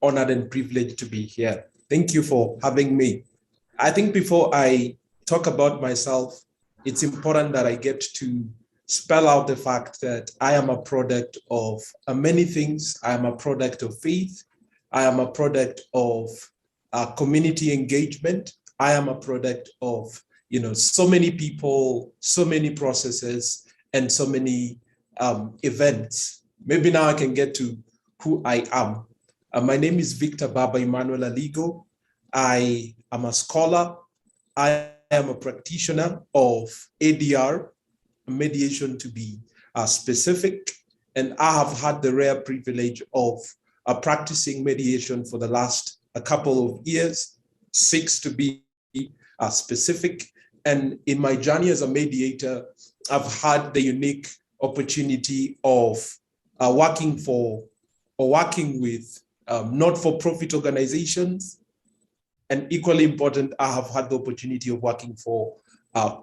honored and privileged to be here. Thank you for having me. I think before I talk about myself, it's important that I get to spell out the fact that I am a product of many things. I am a product of faith. I am a product of community engagement. I am a product of, so many people, so many processes, and so many events. Maybe now I can get to who I am. My name is Victor Baba Emmanuel Aligo. I am a scholar. I am a practitioner of ADR, mediation to be specific, and I have had the rare privilege of practicing mediation for the last a couple of years, 6 to be specific. And in my journey as a mediator, I've had the unique opportunity of working with not-for-profit organizations. And equally important, I have had the opportunity of working for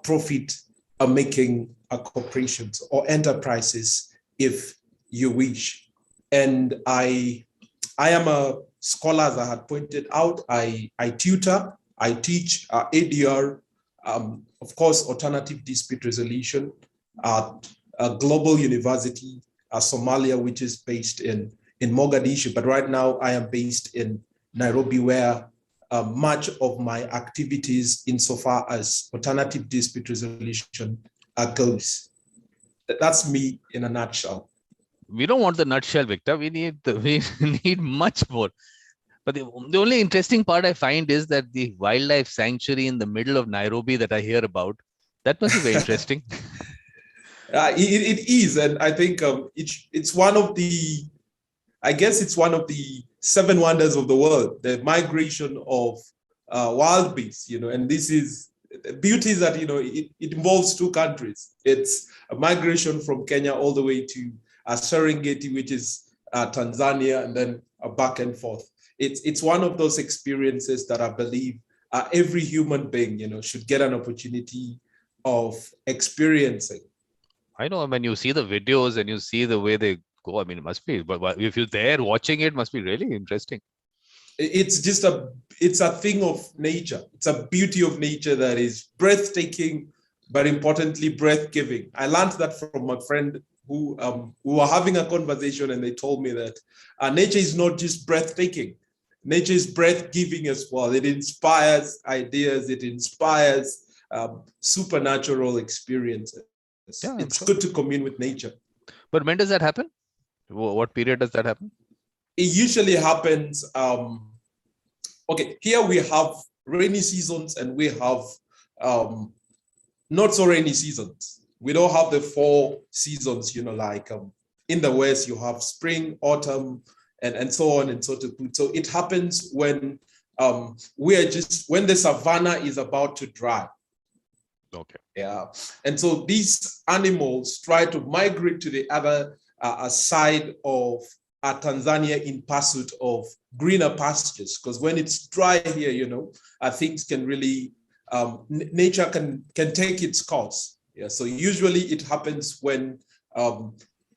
profit-making corporations or enterprises, if you wish. And I am a scholar, as I had pointed out. I tutor, I teach ADR, of course, alternative dispute resolution at a global university, Somalia, which is based in Mogadishu. But right now I am based in Nairobi, where much of my activities insofar as alternative dispute resolution goes. That's me in a nutshell. We don't want the nutshell, Victor. We need much more. But the only interesting part I find is that the wildlife sanctuary in the middle of Nairobi that I hear about, that must be very interesting. It is, and I think it's one of the, I guess it's one of the 7 wonders of the world, the migration of wild beasts, and this is the beauty is that, it involves 2 countries. It's a migration from Kenya all the way to Serengeti, which is Tanzania, and then back and forth. It's one of those experiences that I believe every human being, should get an opportunity of experiencing. I know, when you see the videos and you see the way they go, I mean, it must be, but if you're there watching it, must be really interesting. It's just it's a thing of nature. It's a beauty of nature that is breathtaking, but importantly, breath-giving. I learned that from my friend who we were having a conversation, and they told me that nature is not just breathtaking. Nature is breath-giving as well. It inspires ideas. It inspires supernatural experiences. Yeah, it's good to commune with nature. But when does that happen? What period does that happen? It usually happens, okay, here we have rainy seasons and we have not so rainy seasons. We don't have the 4 seasons, like in the West, you have spring, autumn, and so on and so forth. So it happens when when the savanna is about to dry. Okay. Yeah. And so these animals try to migrate to the other side of Tanzania in pursuit of greener pastures, because when it's dry here, things can really, nature can take its course. Yeah. So usually it happens when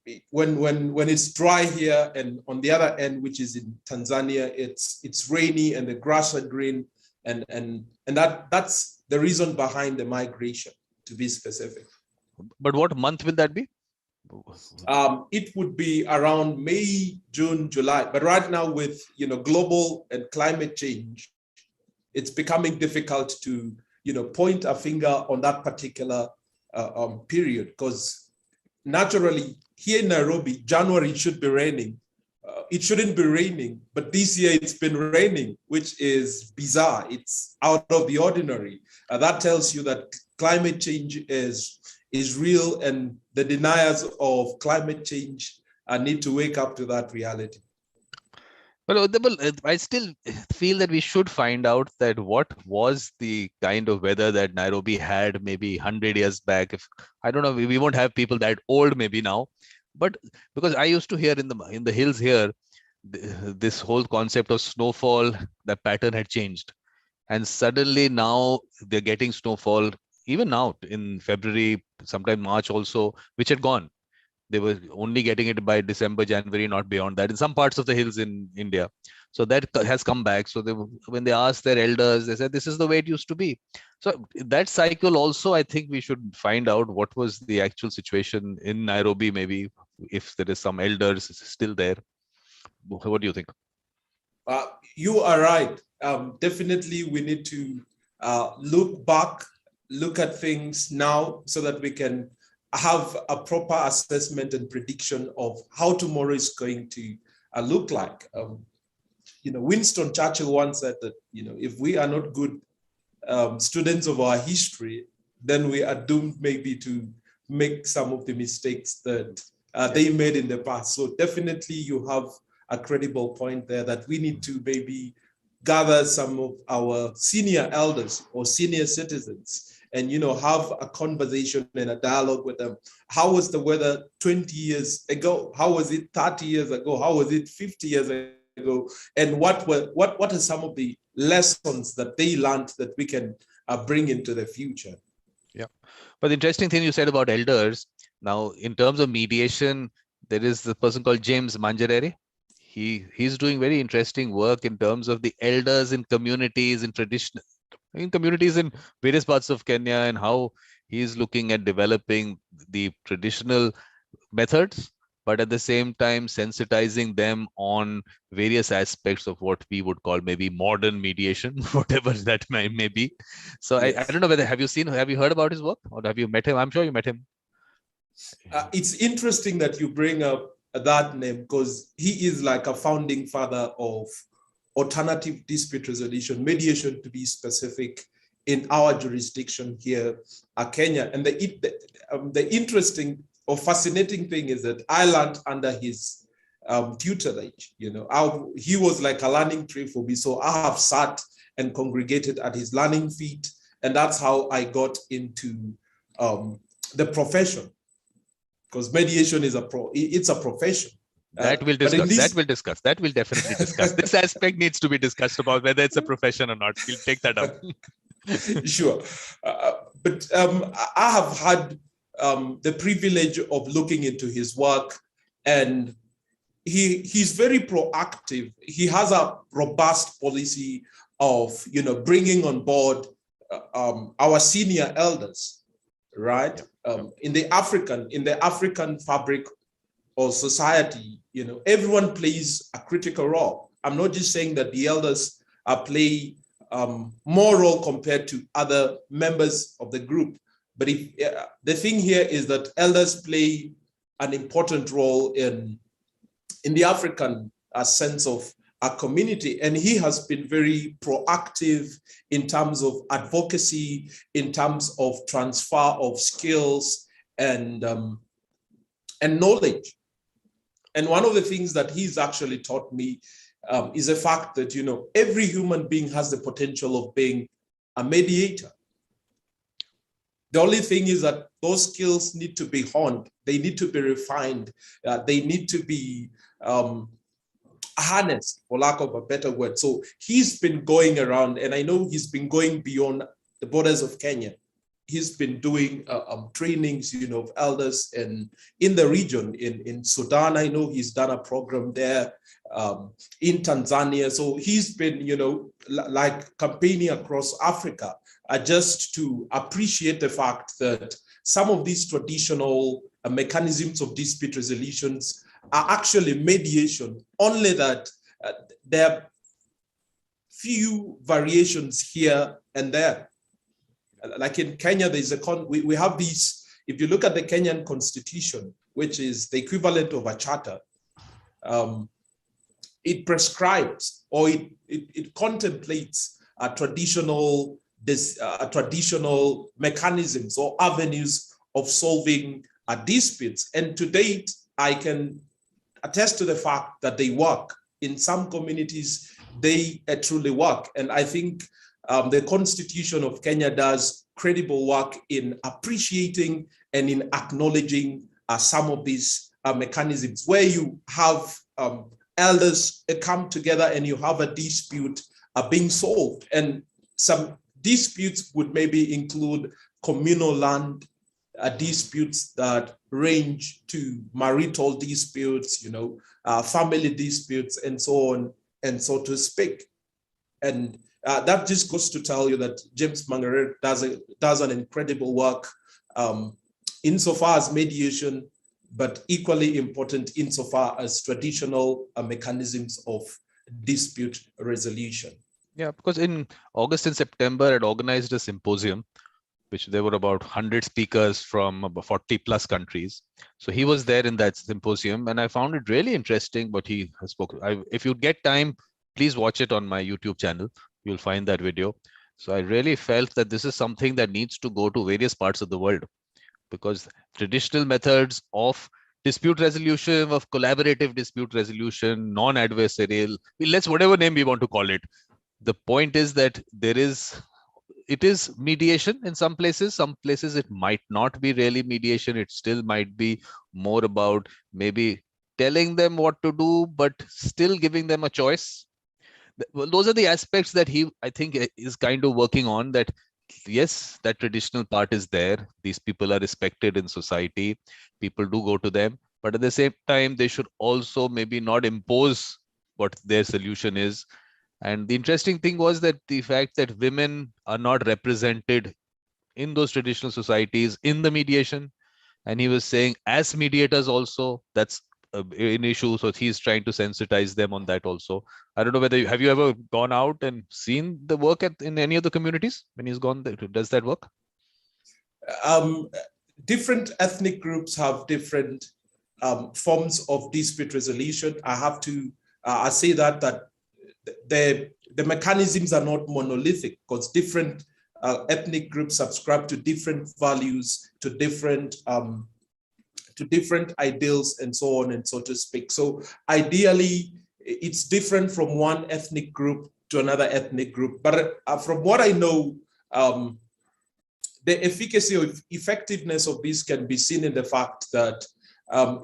it's dry here, and on the other end, which is in Tanzania, it's rainy and the grass are green, and that's the reason behind the migration, to be specific. But what month will that be? It would be around May, June, July. But right now, with global and climate change, it's becoming difficult to point a finger on that particular period, because naturally here in Nairobi, January it should be raining. It shouldn't be raining, but this year it's been raining, which is bizarre. It's out of the ordinary. That tells you that climate change is real, and the deniers of climate change need to wake up to that reality. Well, I still feel that we should find out that what was the kind of weather that Nairobi had maybe 100 years back. If I don't know, we won't have people that old maybe now, but because I used to hear in the hills here, this whole concept of snowfall, the pattern had changed, and suddenly now they're getting snowfall even now in February, sometime March also, which had gone. they were only getting it by December, January, not beyond that, in some parts of the hills in India. So that has come back. So when they asked their elders, they said, this is the way it used to be. So that cycle also, I think we should find out what was the actual situation in Nairobi, maybe if there is some elders still there. What do you think? You are right. Definitely, we need to look back, look at things now so that we can have a proper assessment and prediction of how tomorrow is going to look like. Winston Churchill once said that, if we are not good students of our history, then we are doomed maybe to make some of the mistakes that they made in the past. So definitely you have a credible point there that we need to maybe gather some of our senior elders or senior citizens and, have a conversation and a dialogue with them. How was the weather 20 years ago? How was it 30 years ago? How was it 50 years ago? And what are some of the lessons that they learned that we can bring into the future? Yeah. But the interesting thing you said about elders, now in terms of mediation, there is the person called James Manjarere. He's doing very interesting work in terms of the elders in communities, in communities in various parts of Kenya, and how he's looking at developing the traditional methods, but at the same time sensitizing them on various aspects of what we would call maybe modern mediation, whatever that may be. So yes. I don't know whether have you heard about his work, or have you met him? I'm sure you met him. It's interesting that you bring up that name, because he is like a founding father of alternative dispute resolution, mediation to be specific, in our jurisdiction here, Kenya. And the interesting or fascinating thing is that I learned under his tutelage. He was like a learning tree for me. So I have sat and congregated at his learning feet, and that's how I got into the profession. Because mediation is it's a profession. That we'll discuss. That we'll definitely discuss. This aspect needs to be discussed about whether it's a profession or not. We'll take that up. Sure. But I have had the privilege of looking into his work, and he's very proactive. He has a robust policy of, bringing on board our senior elders, right? In the African fabric or society, everyone plays a critical role. I'm not just saying that the elders play more role compared to other members of the group, but the thing here is that elders play an important role in the African sense of a community, and he has been very proactive in terms of advocacy, in terms of transfer of skills and knowledge. And one of the things that he's actually taught me is the fact that, every human being has the potential of being a mediator. The only thing is that those skills need to be honed. They need to be refined. They need to be harnessed, for lack of a better word. So he's been going around, and I know he's been going beyond the borders of Kenya. He's been doing trainings, of elders in the region. In Sudan, I know he's done a program there, in Tanzania. So he's been, like campaigning across Africa, just to appreciate the fact that some of these traditional mechanisms of dispute resolutions are actually mediation, only that there are few variations here and there. Like in Kenya, there's we have these, if you look at the Kenyan constitution, which is the equivalent of a charter, it prescribes, or it contemplates traditional mechanisms or avenues of solving disputes. And to date, I can attest to the fact that they work. In some communities, they truly work. And I think the Constitution of Kenya does credible work in appreciating and in acknowledging some of these mechanisms, where you have elders come together and you have a dispute being solved. And some disputes would maybe include communal land disputes that range to marital disputes, family disputes, and so on, and so to speak. And that just goes to tell you that James Margaret does an incredible work insofar as mediation, but equally important insofar as traditional mechanisms of dispute resolution. Yeah, because in August and September, I'd organized a symposium, which there were about 100 speakers from about 40 plus countries. So he was there in that symposium, and I found it really interesting what he has spoken. If you get time, please watch it on my YouTube channel. You'll find that video. So I really felt that this is something that needs to go to various parts of the world, because traditional methods of dispute resolution, of collaborative dispute resolution, non-adversarial, let's whatever name we want to call it. The point is that it is mediation in some places. Some places it might not be really mediation. It still might be more about maybe telling them what to do, but still giving them a choice. Well, those are the aspects that I think, is kind of working on. That yes, that traditional part is there. These people are respected in society. People do go to them, but at the same time, they should also maybe not impose what their solution is. And the interesting thing was that the fact that women are not represented in those traditional societies in the mediation. And he was saying, as mediators also, that's an issue. So he's trying to sensitize them on that also. I don't know whether have you ever gone out and seen the work in any of the communities when he's gone there? Does that work? Different ethnic groups have different forms of dispute resolution. I have to I say that the mechanisms are not monolithic, because different ethnic groups subscribe to different values, to different ideals, and so on and so to speak. So ideally, it's different from one ethnic group to another ethnic group. But from what I know, the efficacy or effectiveness of this can be seen in the fact that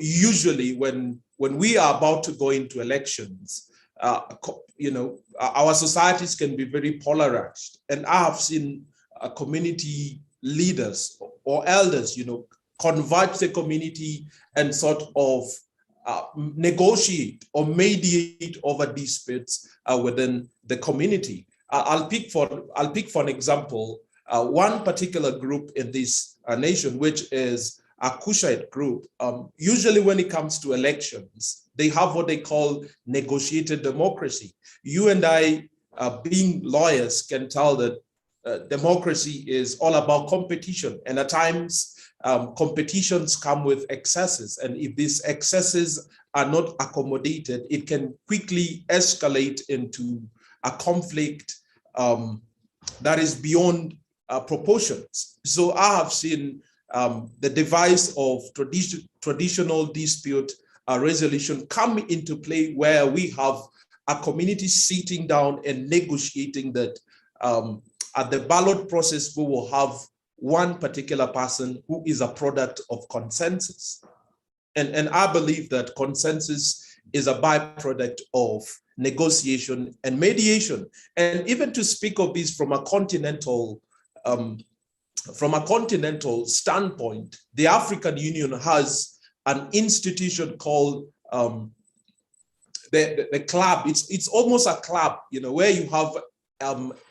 usually when we are about to go into elections, our societies can be very polarized. And I have seen community leaders or elders, converge the community and sort of negotiate or mediate over disputes within the community. I'll pick for an example, one particular group in this nation, which is a Kushite group. Usually when it comes to elections, they have what they call negotiated democracy. You and I, being lawyers, can tell that democracy is all about competition. And at times, competitions come with excesses. And if these excesses are not accommodated, it can quickly escalate into a conflict that is beyond proportions. So I have seen the device of traditional dispute resolution come into play, where we have a community sitting down and negotiating that at the ballot process, we will have one particular person who is a product of consensus. And I believe that consensus is a byproduct of negotiation and mediation. And even to speak of this from a continental standpoint, the African Union has an institution called the club. It's almost a club, where you have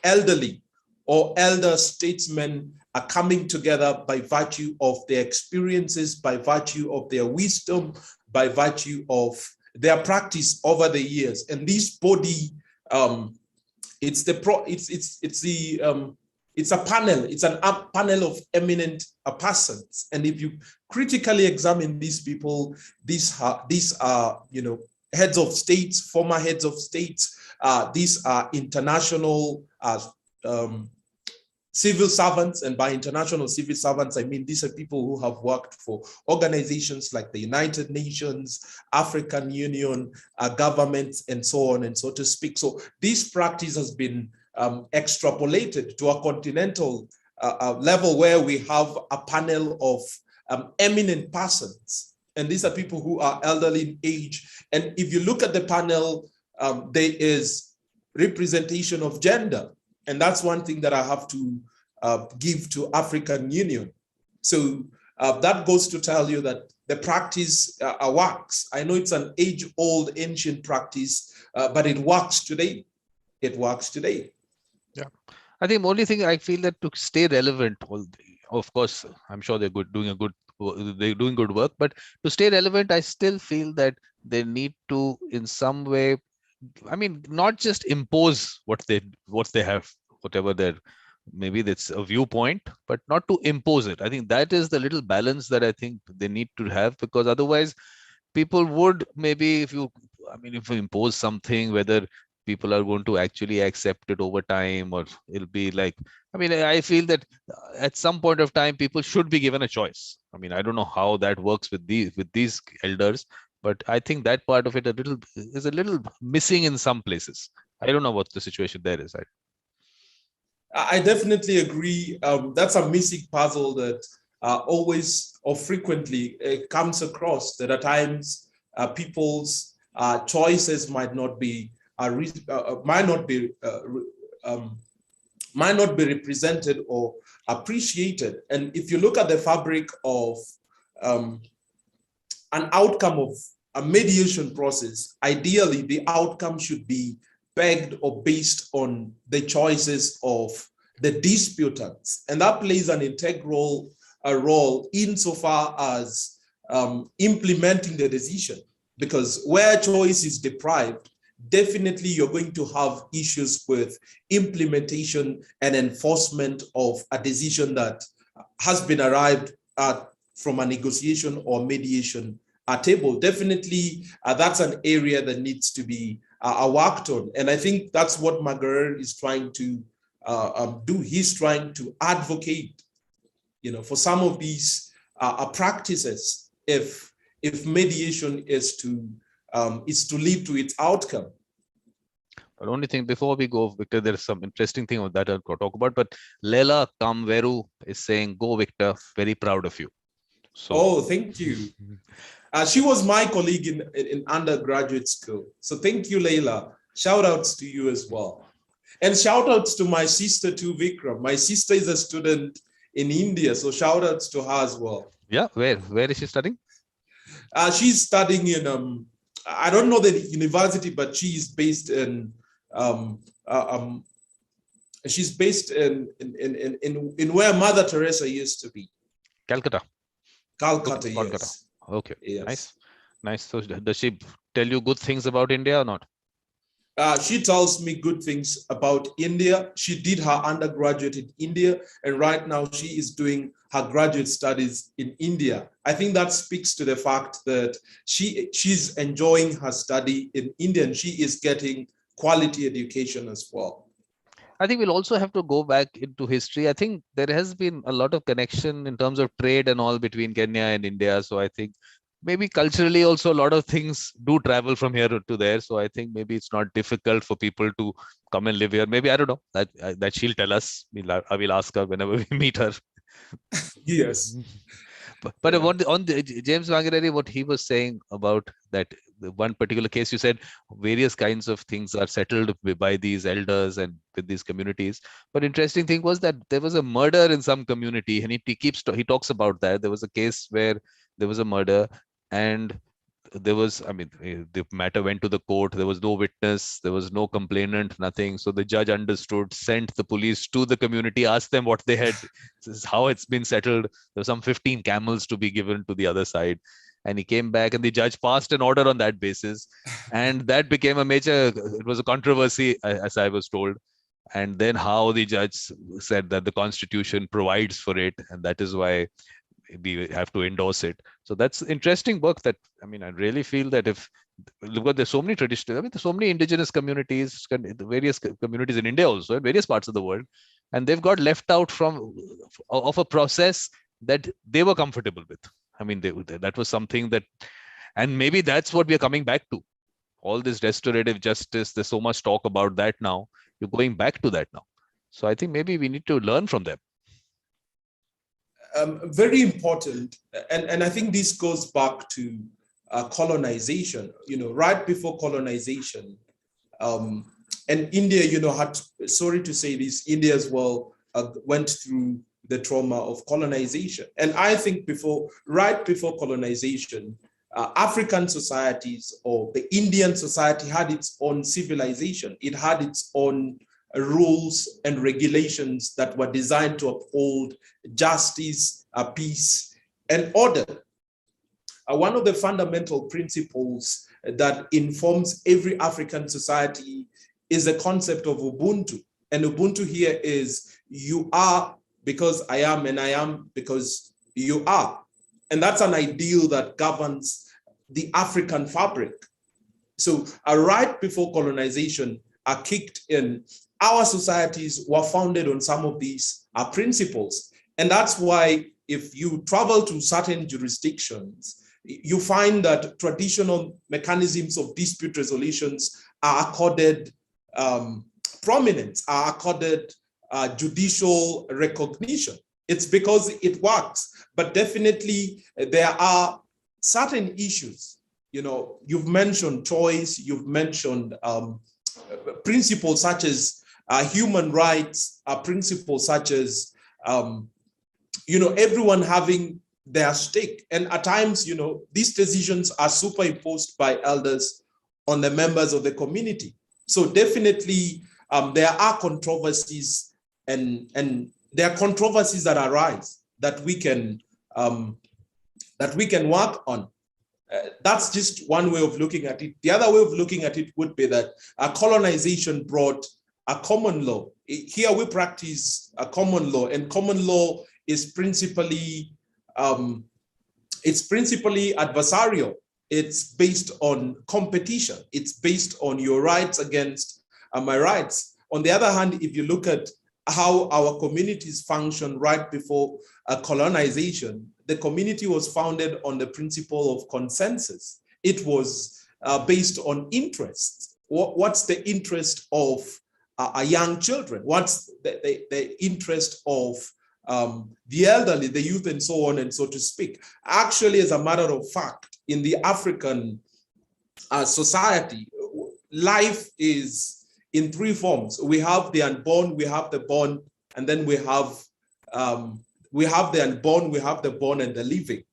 elderly or elder statesmen are coming together by virtue of their experiences, by virtue of their wisdom, by virtue of their practice over the years. And this body, it's a panel. It's a panel of eminent persons. And if you critically examine these people, these are heads of states, former heads of states. These are international civil servants, and by international civil servants, I mean these are people who have worked for organizations like the United Nations, African Union, governments, and so on and so to speak. So this practice has been extrapolated to a continental level, where we have a panel of eminent persons. And these are people who are elderly in age. And if you look at the panel, there is representation of gender. And that's one thing that I have to give to African Union. So that goes to tell you that the practice works. I know it's an age-old ancient practice, but it works today. It works today. Yeah, I think the only thing I feel that to stay relevant, of course, I'm sure they're doing good work, but to stay relevant, I still feel that they need to, in some way, I mean, not just impose what they have, whatever their, maybe that's a viewpoint, but not to impose it. I think that is the little balance that I think they need to have, because otherwise people would maybe, if you impose something, whether people are going to actually accept it over time, or it'll be like, I feel that at some point of time people should be given a choice. I don't know how that works with these elders, but I think that part of it is a little missing in some places. I don't know what the situation there is. I definitely agree. That's a missing puzzle that always or frequently comes across, that at times people's choices might not be represented or appreciated. And if you look at the fabric of an outcome of a mediation process, ideally the outcome should be pegged or based on the choices of the disputants. And that plays an integral role insofar as implementing the decision. Because where choice is deprived, definitely you're going to have issues with implementation and enforcement of a decision that has been arrived at from a negotiation or mediation table. Definitely, that's an area that needs to be worked on. And I think that's what Margaret is trying to do. He's trying to advocate, for some of these practices, if mediation is to lead to its outcome. But only thing before we go, Victor, there's some interesting thing of that I'll talk about. But Leila Kamveru is saying, "Go, Victor! Very proud of you." So, thank you. She was my colleague in undergraduate school. So thank you, Leila. Shout outs to you as well. And shout outs to my sister too, Vikram. My sister is a student in India. So shout outs to her as well. Yeah, where is she studying? She's studying in, I don't know the university, but she is based in, she's based in where Mother Teresa used to be. Calcutta, yes. Okay, yes. Nice. So does she tell you good things about India or not? She tells me good things about India. She did her undergraduate in India, and right now she is doing her graduate studies in India. I think that speaks to the fact that she's enjoying her study in India, and she is getting quality education as well. I think we'll also have to go back into history. I think there has been a lot of connection in terms of trade and all between Kenya and India. So I think maybe culturally also a lot of things do travel from here to there. So I think maybe it's not difficult for people to come and live here. Maybe, I don't know, that she'll tell us. I will ask her whenever we meet her. Yes. But yeah. on the James Vangareri, what he was saying about that the one particular case, you said various kinds of things are settled by these elders and with these communities. But interesting thing was that there was a murder in some community, and he talks about that. There was a case where there was a murder, and there was, the matter went to the court. There was no witness, there was no complainant, nothing. So the judge understood, sent the police to the community, asked them what they had, this is how it's been settled. There were some 15 camels to be given to the other side. And he came back, and the judge passed an order on that basis. And that became it was a controversy, as I was told. And then how the judge said that the Constitution provides for it, and that is why we have to endorse it. So that's interesting work that, I really feel that if, look, there's so many traditional, there's so many indigenous communities, various communities in India also, in various parts of the world, and they've got left out of a process that they were comfortable with. That was something that, and maybe that's what we are coming back to. All this restorative justice, there's so much talk about that now. You're going back to that now. So I think maybe we need to learn from them. Very important. And I think this goes back to colonization. Right before colonization, and India, had, sorry to say this, India as well went through the trauma of colonization. And I think right before colonization, African societies or the Indian society had its own civilization. It had its own rules and regulations that were designed to uphold justice, peace, and order. One of the fundamental principles that informs every African society is the concept of Ubuntu. And Ubuntu here is you are because I am, and I am because you are. And that's an ideal that governs the African fabric. So right before colonization are kicked in, our societies were founded on some of these principles. And that's why if you travel to certain jurisdictions, you find that traditional mechanisms of dispute resolutions are accorded prominence, are accorded judicial recognition. It's because it works, but definitely there are certain issues. You know, you've mentioned choice, you've mentioned principles such as human rights, principles such as, everyone having their stake. And at times, these decisions are superimposed by elders on the members of the community. So definitely there are controversies and there are controversies that arise that we can work on. That's just one way of looking at it. The other way of looking at it would be that colonization brought a common law. Here we practice a common law, and common law is principally adversarial. It's based on competition. It's based on your rights against my rights. On the other hand, if you look at how our communities function right before colonization, the community was founded on the principle of consensus. It was based on interests. What's the interest of young children? What's the interest of the elderly, the youth, and so on and so to speak? Actually, as a matter of fact, in the African society, life is in three forms. We have the unborn, we have the born, and then we have the unborn, we have the born, and the living,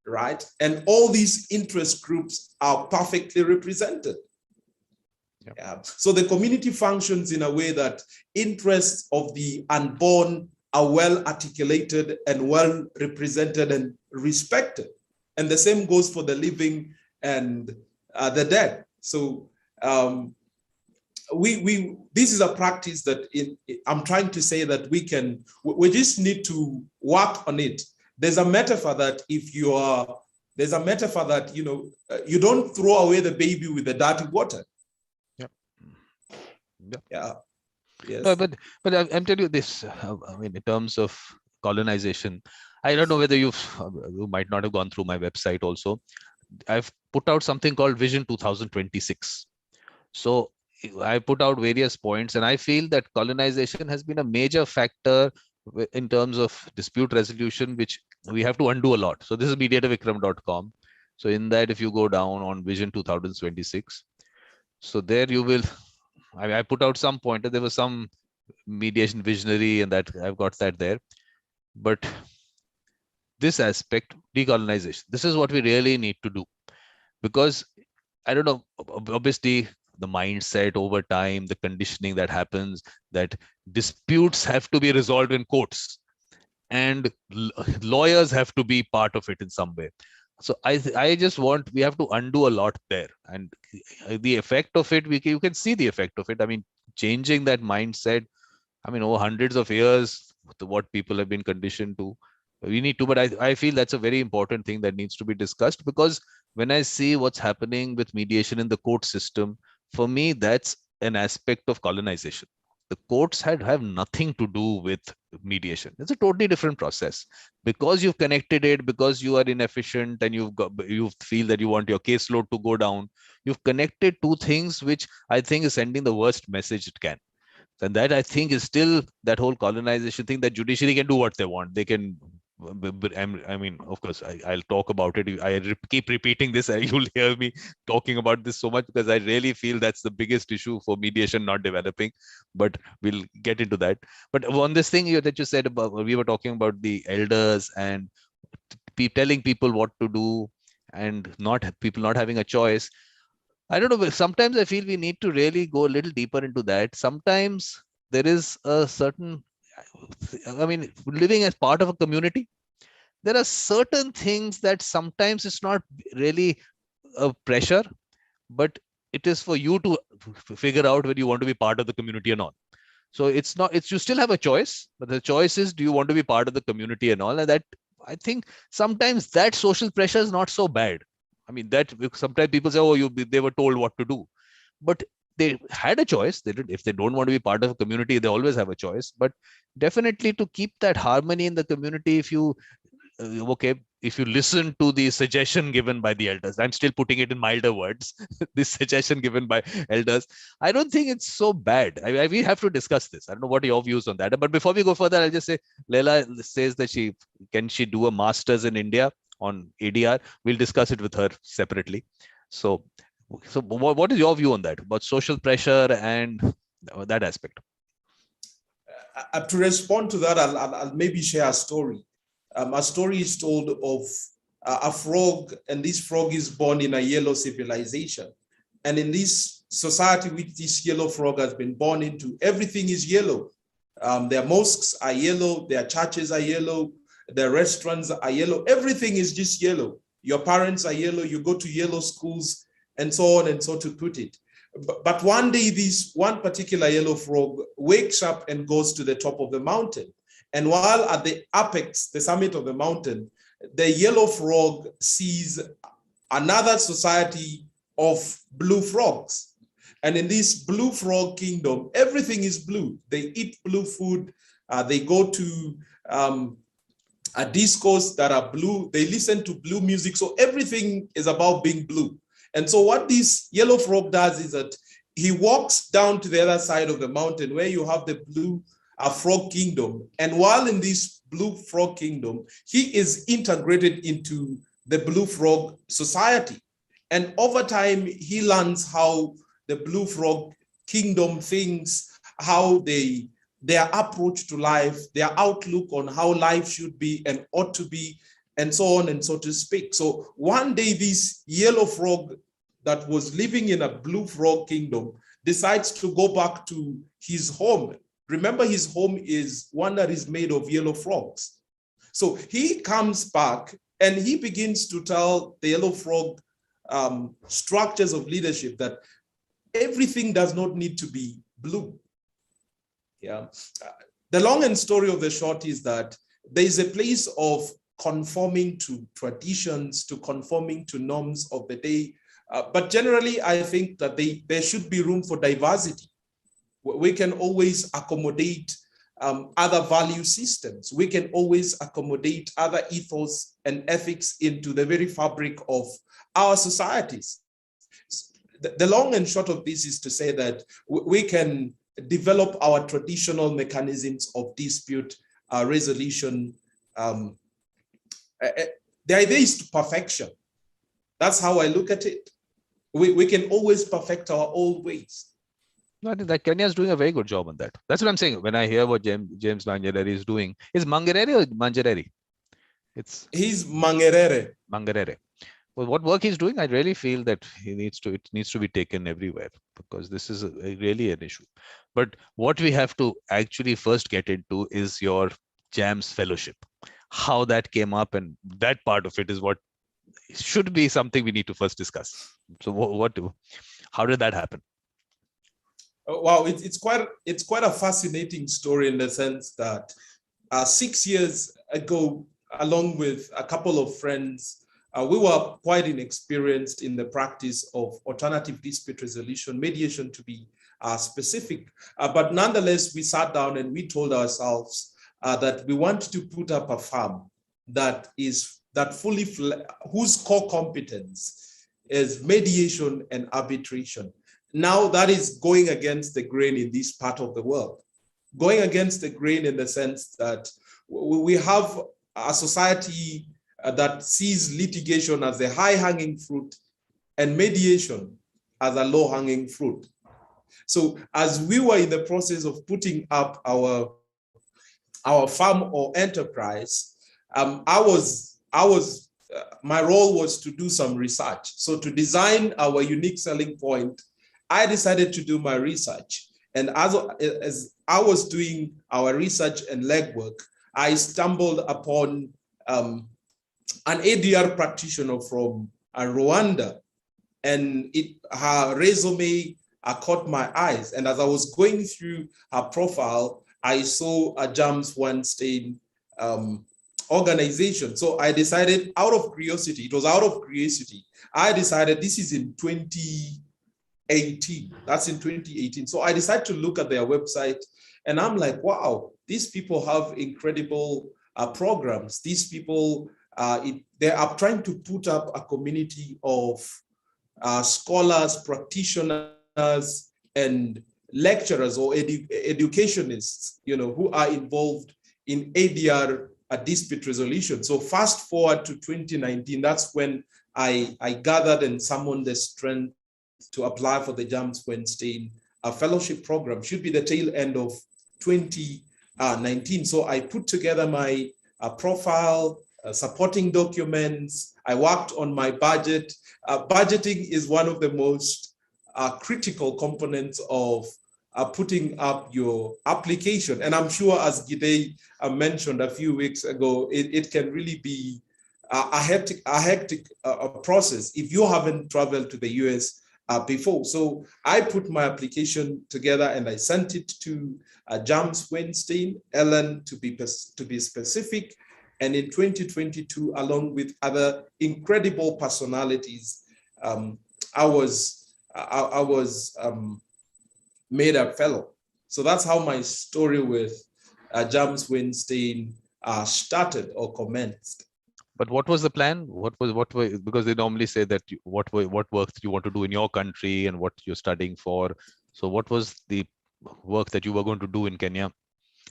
right? And all these interest groups are perfectly represented. Yep. Yeah. So the community functions in a way that interests of the unborn are well articulated and well represented and respected. And the same goes for the living and the dead. So this is a practice that I'm trying to say that we just need to work on it. There's a metaphor that you don't throw away the baby with the dirty water. Yep. Yeah. Yes. No, but I'm telling you this, in terms of colonization, I don't know whether you might not have gone through my website also. I've put out something called Vision 2026. So I put out various points, and I feel that colonization has been a major factor in terms of dispute resolution, which we have to undo a lot. So this is mediatorvikram.com. So in that, if you go down on Vision 2026, so there you will, I put out some pointer. There was some mediation visionary, and that I've got that there. But this aspect, decolonization, this is what we really need to do. Because I don't know, obviously, the mindset over time, the conditioning that happens, that disputes have to be resolved in courts and lawyers have to be part of it in some way. So I just want, we have to undo a lot there, and the effect of it, you can see the effect of it. I mean, changing that mindset, over hundreds of years, what people have been conditioned to, we need to, but I feel that's a very important thing that needs to be discussed, because when I see what's happening with mediation in the court system, for me, that's an aspect of colonization. The courts have nothing to do with mediation. It's a totally different process, because you've connected it, because you are inefficient and you feel that you want your caseload to go down. You've connected two things, which I think is sending the worst message it can. And that, I think, is still that whole colonization thing, that judiciary can do what they want. They can I mean, of course, I'll talk about it. Keep repeating this, and you'll hear me talking about this so much because I really feel that's the biggest issue for mediation not developing. But we'll get into that. But on this thing that you said about, we were talking about the elders and telling people what to do, and people not having a choice. I don't know, but sometimes I feel we need to really go a little deeper into that. Sometimes there is a certain, I mean, living as part of a community, there are certain things that sometimes it's not really a pressure, but it is for you to figure out whether you want to be part of the community or not. So it's not, it's, you still have a choice, but the choice is, do you want to be part of the community and all? And that, I think sometimes that social pressure is not so bad. I mean, that sometimes people say, oh, they were told what to do, but they had a choice. They did, if they don't want to be part of a community, they always have a choice. But definitely to keep that harmony in the community, if you okay, if you listen to the suggestion given by the elders, I'm still putting it in milder words, this suggestion given by elders, I don't think it's so bad. We have to discuss this. I don't know what are your views on that. But before we go further, I'll just say, Leila says that she do a master's in India on ADR. We'll discuss it with her separately. So what is your view on that, about social pressure and that aspect? To respond to that, I'll maybe share a story. A story is told of a frog, and this frog is born in a yellow civilization. And in this society which this yellow frog has been born into, everything is yellow. Their mosques are yellow, their churches are yellow, their restaurants are yellow, everything is just yellow. Your parents are yellow, you go to yellow schools, and so on and so to put it. But one day, this one particular yellow frog wakes up and goes to the top of the mountain. And while at the apex, the summit of the mountain, the yellow frog sees another society of blue frogs. And in this blue frog kingdom, everything is blue. They eat blue food. They go to discos that are blue. They listen to blue music. So everything is about being blue. And so what this yellow frog does is that he walks down to the other side of the mountain where you have the blue frog kingdom. And while in this blue frog kingdom, he is integrated into the blue frog society. And over time, he learns how the blue frog kingdom thinks, how their approach to life, their outlook on how life should be and ought to be, and so on and so to speak. So one day, this yellow frog that was living in a blue frog kingdom decides to go back to his home. Remember, his home is one that is made of yellow frogs. So he comes back and he begins to tell the yellow frog structures of leadership that everything does not need to be blue. Yeah. The long and story of the short is that there is a place of conforming to traditions, to conforming to norms of the day. But generally, I think that there should be room for diversity. We can always accommodate other value systems. We can always accommodate other ethos and ethics into the very fabric of our societies. The long and short of this is to say that we can develop our traditional mechanisms of dispute resolution. The idea is to perfection. That's how I look at it. We can always perfect our old ways. No, I think that Kenya is doing a very good job on that. That's what I'm saying. When I hear what James Mangerere is doing, is Mangerere or Mangerere? He's Mangerere. Mangerere. Well, what work he's doing, I really feel that it needs to be taken everywhere, because this is really an issue. But what we have to actually first get into is your JAMS fellowship. How that came up, and that part of it is what should be something we need to first discuss. So how did that happen? Wow, it's quite a fascinating story in the sense that 6 years ago, along with a couple of friends, we were quite inexperienced in the practice of alternative dispute resolution, mediation to be specific. But nonetheless, we sat down and we told ourselves that we want to put up a firm whose core competence is mediation and arbitration. Now that is going against the grain in this part of the world, going against the grain in the sense that we have a society that sees litigation as a high-hanging fruit and mediation as a low-hanging fruit. So as we were in the process of putting up our farm or enterprise, my role was to do some research. So to design our unique selling point, I decided to do my research. And as I was doing our research and legwork, I stumbled upon an ADR practitioner from Rwanda, and her resume caught my eyes. And as I was going through her profile, I saw a JAMS Weinstein organization. So I decided, out of curiosity, it was out of curiosity, I decided, this is in 2018. That's in 2018. So I decided to look at their website, and I'm like, wow, these people have incredible programs. These people, they are trying to put up a community of scholars, practitioners, and lecturers or educationists, who are involved in ADR dispute resolution. So fast forward to 2019, that's when I gathered and summoned the strength to apply for the JAMS Weinstein fellowship program. Should be the tail end of 2019. So I put together my profile, supporting documents. I worked on my budget. Budgeting is one of the most critical components of putting up your application. And I'm sure, as Gidey mentioned a few weeks ago, it can really be a hectic process if you haven't traveled to the US before. So I put my application together and I sent it to JAMS Weinstein, Ellen to be specific. And in 2022, along with other incredible personalities, I was made a fellow. So that's how my story with JAMS Weinstein started or commenced. But what was the plan? Because they normally say that what work you want to do in your country and what you're studying for. So what was the work that you were going to do in Kenya?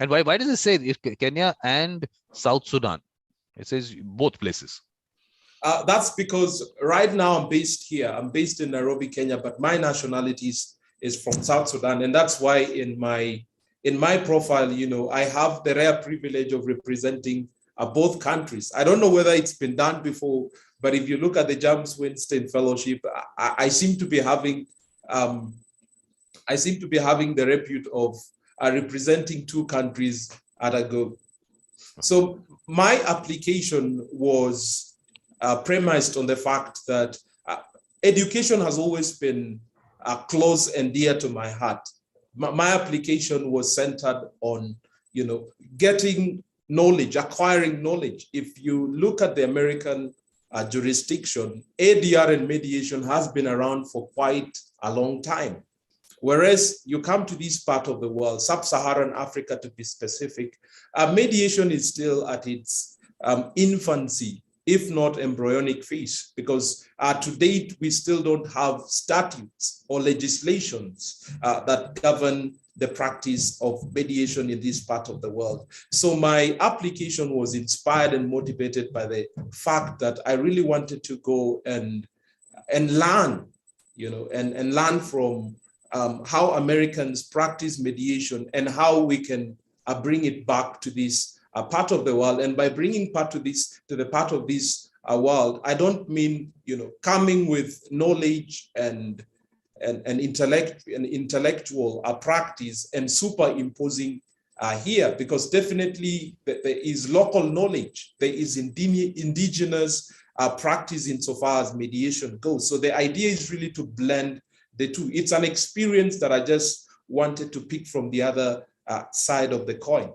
And why does it say Kenya and South Sudan? It says both places. That's because right now I'm based here. I'm based in Nairobi, Kenya, but my nationality is from South Sudan. And that's why in my profile, I have the rare privilege of representing both countries. I don't know whether it's been done before, but if you look at the JAMS Weinstein Fellowship, I seem to be having the repute of representing two countries at a go. So my application was premised on the fact that education has always been close and dear to my heart. My application was centered on, getting knowledge, acquiring knowledge. If you look at the American jurisdiction, ADR and mediation has been around for quite a long time. Whereas you come to this part of the world, sub-Saharan Africa to be specific, mediation is still at its infancy, if not embryonic phase, because to date, we still don't have statutes or legislations that govern the practice of mediation in this part of the world. So my application was inspired and motivated by the fact that I really wanted to go and learn, and learn from how Americans practice mediation and how we can bring it back to this part of the world. And by bringing to the part of this world, I don't mean, coming with knowledge and intellectual practice and superimposing here, because definitely there is local knowledge, there is indigenous practice insofar as mediation goes. So the idea is really to blend the two. It's an experience that I just wanted to pick from the other side of the coin.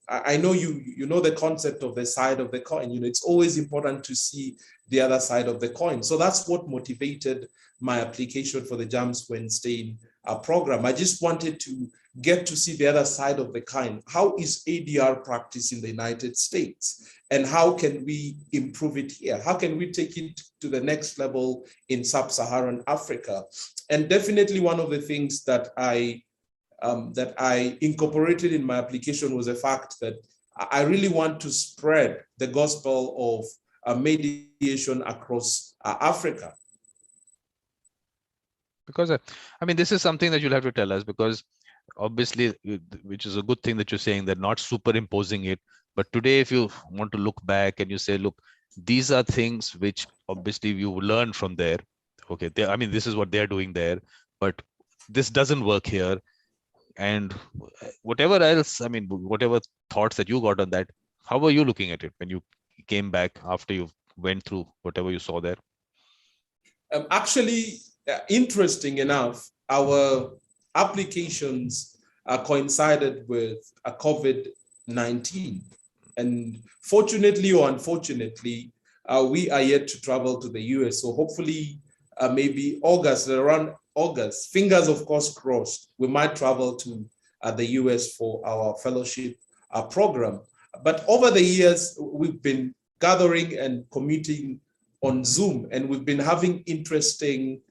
I know you know the concept of the side of the coin. It's always important to see the other side of the coin. So that's what motivated my application for the JAMS Weinstein program. I just wanted to get to see the other side of the coin. How is ADR practice in the United States? And how can we improve it here? How can we take it to the next level in sub-Saharan Africa? And definitely one of the things that I incorporated in my application was the fact that I really want to spread the gospel of mediation across Africa. Because I mean, this is something that you'll have to tell us, because obviously, which is a good thing that you're saying, they're not superimposing it. But today, if you want to look back and you say, look, these are things which obviously you learn from there. Okay, I mean, this is what they're doing there, but this doesn't work here. And whatever else, I mean, whatever thoughts that you got on that, how were you looking at it when you came back after you went through whatever you saw there? Actually, interesting enough, our applications coincided with COVID-19. And fortunately or unfortunately, we are yet to travel to the US. So hopefully, maybe around August, fingers of course crossed, we might travel to the US for our fellowship program. But over the years, we've been gathering and commuting on Zoom, and we've been having interesting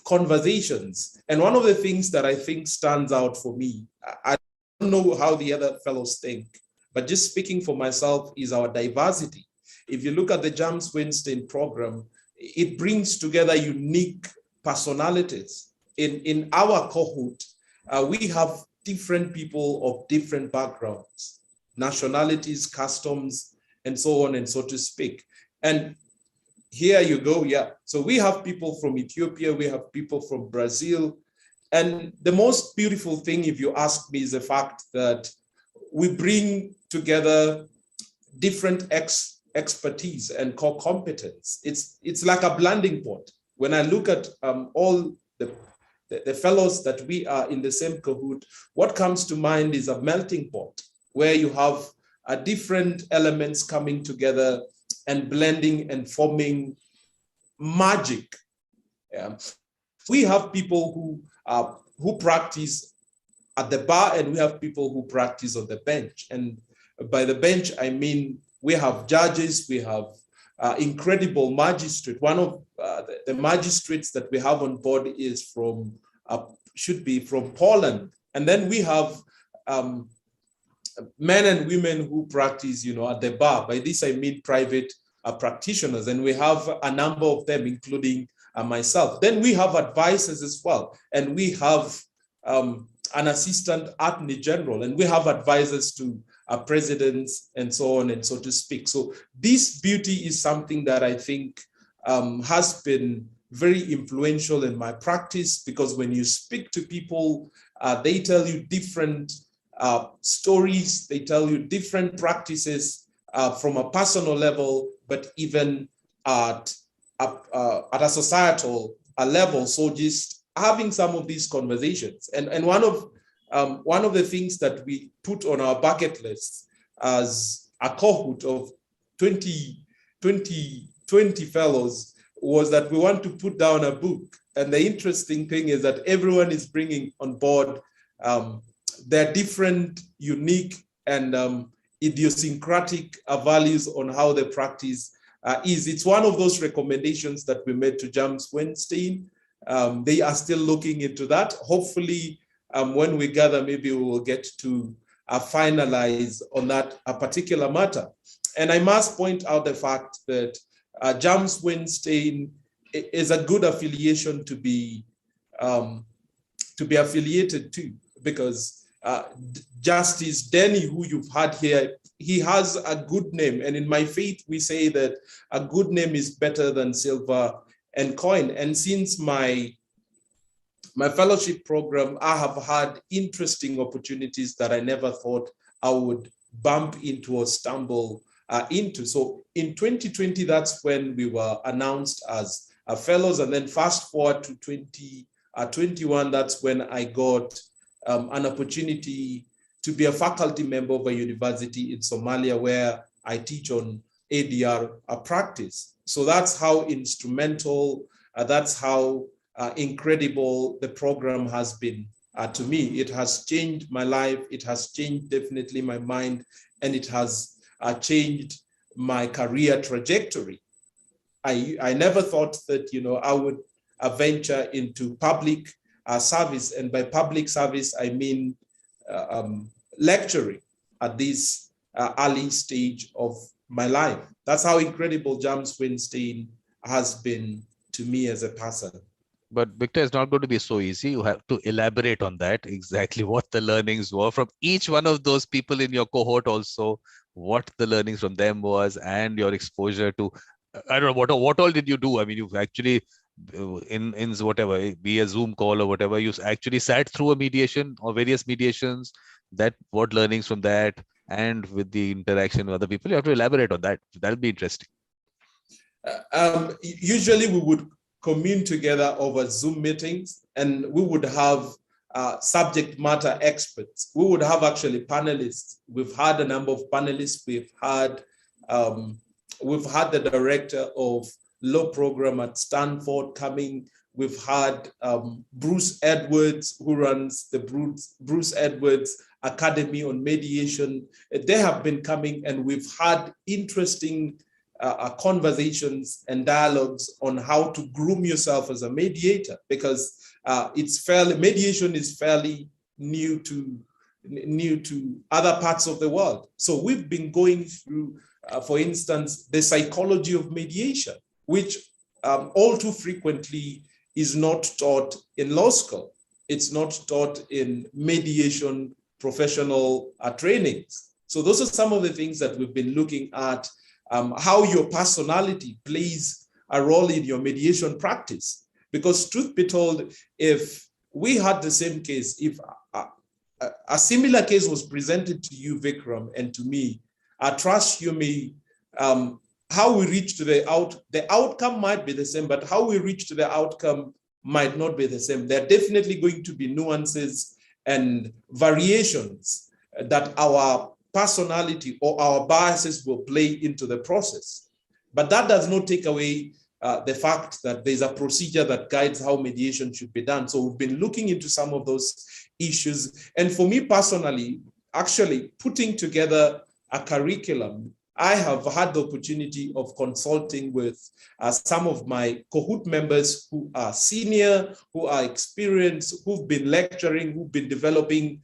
conversations. And one of the things that I think stands out for me, I don't know how the other fellows think, but just speaking for myself, is our diversity. If you look at the JAMS Weinstein program, it brings together unique personalities. In our cohort, we have different people of different backgrounds, nationalities, customs, and so on and so to speak. And here you go, yeah. So we have people from Ethiopia, we have people from Brazil. And the most beautiful thing, if you ask me, is the fact that we bring together different expertise and core competence. It's like a blending pot. When I look at all the fellows that we are in the same cahoot, what comes to mind is a melting pot where you have different elements coming together and blending and forming magic. We have people who practice at the bar, and we have people who practice on the bench. And by the bench, I mean we have judges, we have incredible magistrate. One of the magistrates that we have on board is should be from Poland. And then we have men and women who practice, at the bar. By this, I mean private practitioners. And we have a number of them, including myself. Then we have advisors as well. And we have an assistant attorney general, and we have advisors to presidents and so on and so to speak. So this beauty is something that I think has been very influential in my practice, because when you speak to people, they tell you different stories, they tell you different practices from a personal level, but even at a societal level. So just having some of these conversations, and one of the things that we put on our bucket list as a cohort of 20 fellows was that we want to put down a book. And the interesting thing is that everyone is bringing on board their different, unique, and idiosyncratic values on how the practice is. It's one of those recommendations that we made to JAMS Weinstein. They are still looking into that. Hopefully, when we gather, maybe we will get to finalize on that particular matter. And I must point out the fact that JAMS Weinstein is a good affiliation to be affiliated to, because Justice Denny, who you've had here, he has a good name. And in my faith, we say that a good name is better than silver and coin. And since my fellowship program, I have had interesting opportunities that I never thought I would bump into or stumble into. So in 2020, that's when we were announced as fellows. And then fast forward to 2021, that's when I got an opportunity to be a faculty member of a university in Somalia, where I teach on ADR practice. So that's how instrumental, that's how incredible the program has been to me. It has changed my life. It has changed definitely my mind, and it has changed my career trajectory. I never thought that, I would venture into public service. And by public service, I mean lecturing at these early stage of my life. That's how incredible James Weinstein has been to me as a person. But Victor, it's not going to be so easy. You have to elaborate on that, exactly what the learnings were from each one of those people in your cohort also, what the learnings from them was, and your exposure to, I don't know, what all did you do? I mean, you've actually, in whatever, be a Zoom call or whatever, you actually sat through a mediation or various mediations, that what learnings from that, and with the interaction with other people, you have to elaborate on that. That'll be interesting. Usually we would commune together over Zoom meetings, and we would have subject matter experts. We would have actually panelists. We've had a number of panelists. We've had the director of law program at Stanford coming. We've had Bruce Edwards, who runs the Bruce Edwards Academy on Mediation. They have been coming, and we've had interesting conversations and dialogues on how to groom yourself as a mediator, because mediation is fairly new to other parts of the world. So we've been going through, for instance, the psychology of mediation, which all too frequently is not taught in law school. It's not taught in mediation professional trainings. So those are some of the things that we've been looking at. How your personality plays a role in your mediation practice. Because truth be told, if we had the same case, if a similar case was presented to you, Vikram, and to me, I trust you may, how we reach to the outcome might be the same, but how we reach to the outcome might not be the same. There are definitely going to be nuances and variations that our personality or our biases will play into the process. But that does not take away the fact that there's a procedure that guides how mediation should be done. So we've been looking into some of those issues. And for me personally, actually putting together a curriculum, I have had the opportunity of consulting with some of my cohort members who are senior, who are experienced, who've been lecturing, who've been developing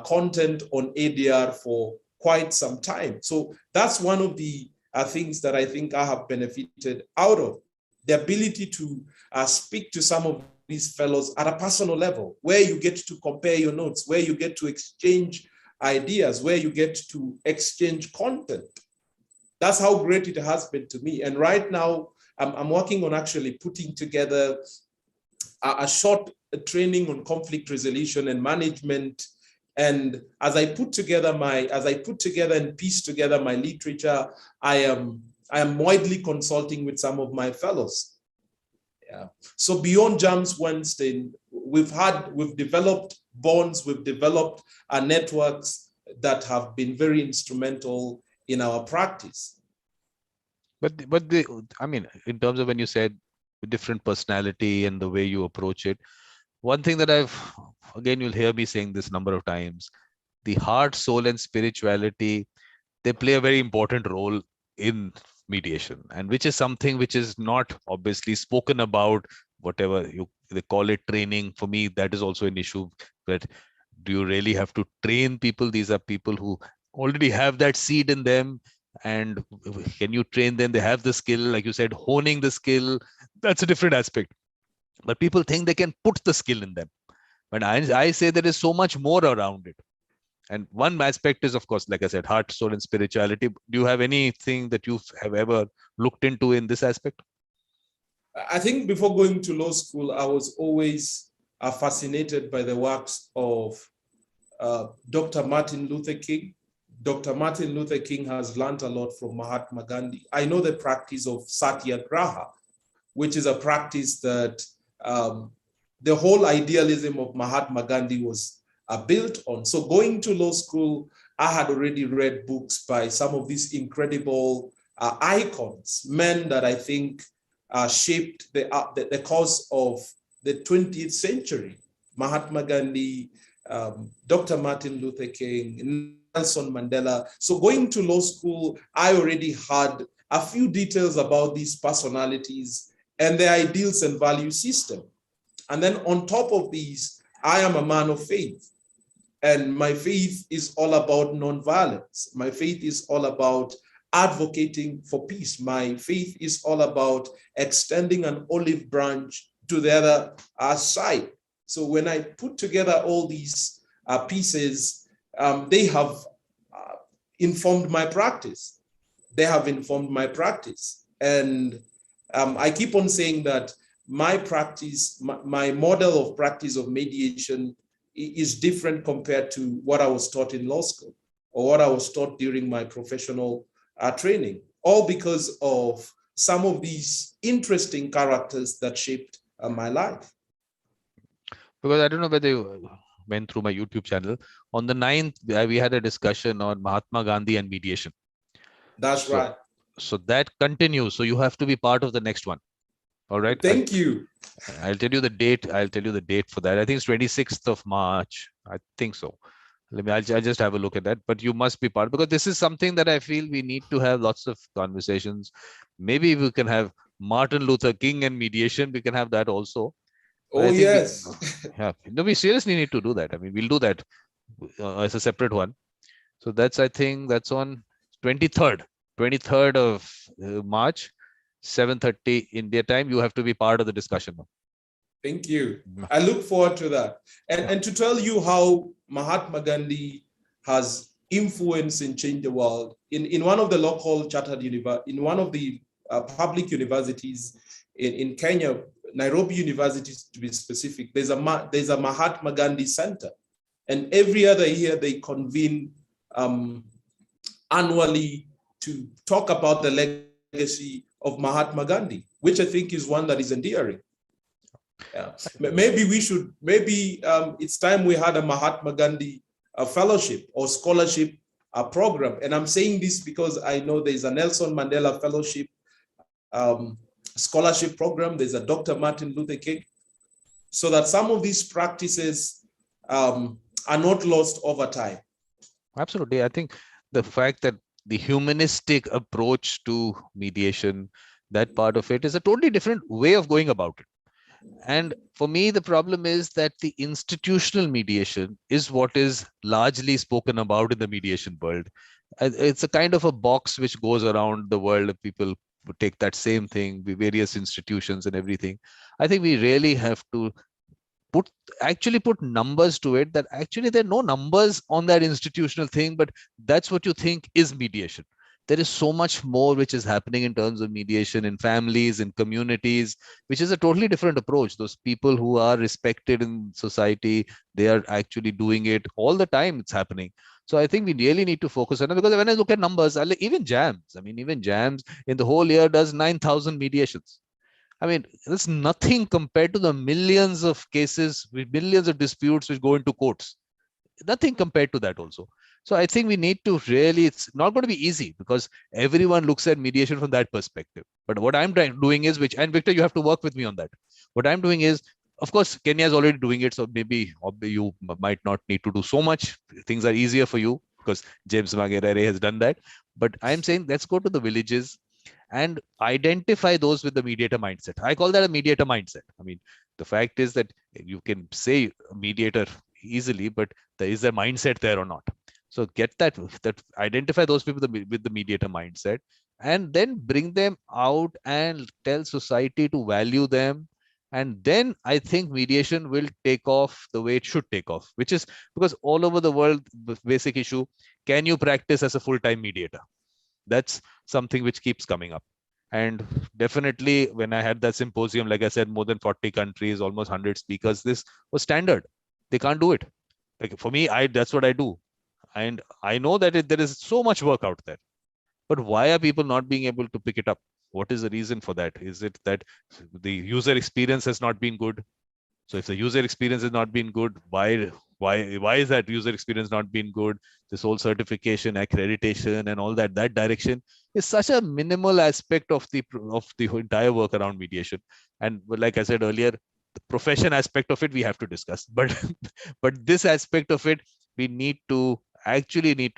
content on ADR for quite some time. So that's one of the things that I think I have benefited out of, the ability to speak to some of these fellows at a personal level, where you get to compare your notes, where you get to exchange ideas, where you get to exchange content. That's how great it has been to me. And right now, I'm working on actually putting together a short training on conflict resolution and management. And as I put together and piece together my literature, I am widely consulting with some of my fellows. Yeah. So beyond JAMS Weinstein, we've developed bonds, we've developed networks that have been very instrumental in our practice. But I mean, in terms of when you said different personality and the way you approach it, one thing that again, you'll hear me saying this number of times, the heart, soul, and spirituality, they play a very important role in mediation, and which is something which is not obviously spoken about, whatever they call it training. For me, that is also an issue. But do you really have to train people? These are people who already have that seed in them. And can you train them? They have the skill, like you said, honing the skill. That's a different aspect. But people think they can put the skill in them. But I say there is so much more around it. And one aspect is, of course, like I said, heart, soul, and spirituality. Do you have anything that you have ever looked into in this aspect? I think before going to law school, I was always fascinated by the works of Dr. Martin Luther King. Dr. Martin Luther King has learned a lot from Mahatma Gandhi. I know the practice of Satyagraha, which is a practice that the whole idealism of Mahatma Gandhi was built on. So going to law school, I had already read books by some of these incredible icons, men that I think shaped the course of the 20th century. Mahatma Gandhi, Dr. Martin Luther King, Nelson Mandela. So going to law school, I already had a few details about these personalities and their ideals and value system. And then on top of these, I am a man of faith. And my faith is all about nonviolence. My faith is all about advocating for peace. My faith is all about extending an olive branch to the other side. So when I put together all these pieces, they have informed my practice. They have informed my practice. And I keep on saying that my practice, my model of practice of mediation is different compared to what I was taught in law school or what I was taught during my professional training, all because of some of these interesting characters that shaped my life. Because I don't know whether you went through my YouTube channel. On the 9th, we had a discussion on Mahatma Gandhi and mediation. That's right. So that continues. So you have to be part of the next one. All right. Thank you. I'll tell you the date. I'll tell you the date for that. I think it's 26th of March. I think so. I'll just have a look at that. But you must be part, because this is something that I feel we need to have lots of conversations. Maybe we can have Martin Luther King and mediation. We can have that also. Oh, yes. No, we seriously need to do that. I mean, we'll do that as a separate one. So that's, I think that's on 23rd of March, 7:30 India time. You have to be part of the discussion. Thank you. I look forward to that. And to tell you how Mahatma Gandhi has influence and changed the world. In one of the local chartered in one of the public universities in Kenya, Nairobi University to be specific, there's a Mahatma Gandhi Center. And every other year they convene annually to talk about the legacy of Mahatma Gandhi, which I think is one that is endearing. Yeah. Maybe it's time we had a Mahatma Gandhi fellowship or scholarship program. And I'm saying this because I know there's a Nelson Mandela fellowship scholarship program. There's a Dr. Martin Luther King, so that some of these practices are not lost over time. Absolutely. I think the fact that the humanistic approach to mediation, that part of it is a totally different way of going about it. And for me, the problem is that the institutional mediation is what is largely spoken about in the mediation world. It's a kind of a box which goes around the world. People would take that same thing, various institutions and everything. I think we really have to put numbers to it, that actually there are no numbers on that institutional thing, but that's what you think is mediation. There is so much more which is happening in terms of mediation in families, in communities, which is a totally different approach. Those people who are respected in society, they are actually doing it all the time. It's happening. So I think we really need to focus on it, because when I look at numbers, even JAMS, even JAMS in the whole year does 9,000 mediations. I mean, it's nothing compared to the millions of cases with millions of disputes which go into courts. Nothing compared to that also. So I think we need to really, it's not going to be easy because everyone looks at mediation from that perspective. But what I'm doing is, and Victor, you have to work with me on that. What I'm doing is, of course, Kenya is already doing it. So maybe you might not need to do so much. Things are easier for you because James Magerere has done that. But I'm saying, let's go to the villages and identify those with the mediator mindset. I call that a mediator mindset. I mean, the fact is that you can say mediator easily, but there is a mindset there or not. So get that identify those people with the mediator mindset, and then bring them out and tell society to value them. And then I think mediation will take off the way it should take off, which is because all over the world, the basic issue, can you practice as a full-time mediator? That's something which keeps coming up. And definitely when I had that symposium, like I said, more than 40 countries, almost 100 speakers, this was standard. They can't do it. Like for me, that's what I do. And I know that there is so much work out there. But why are people not being able to pick it up? What is the reason for that? Is it that the user experience has not been good? So if the user experience has not been good, why is that user experience not been good? This whole certification, accreditation, and all that direction is such a minimal aspect of the entire work around mediation. And like I said earlier, the profession aspect of it we have to discuss. But this aspect of it we need to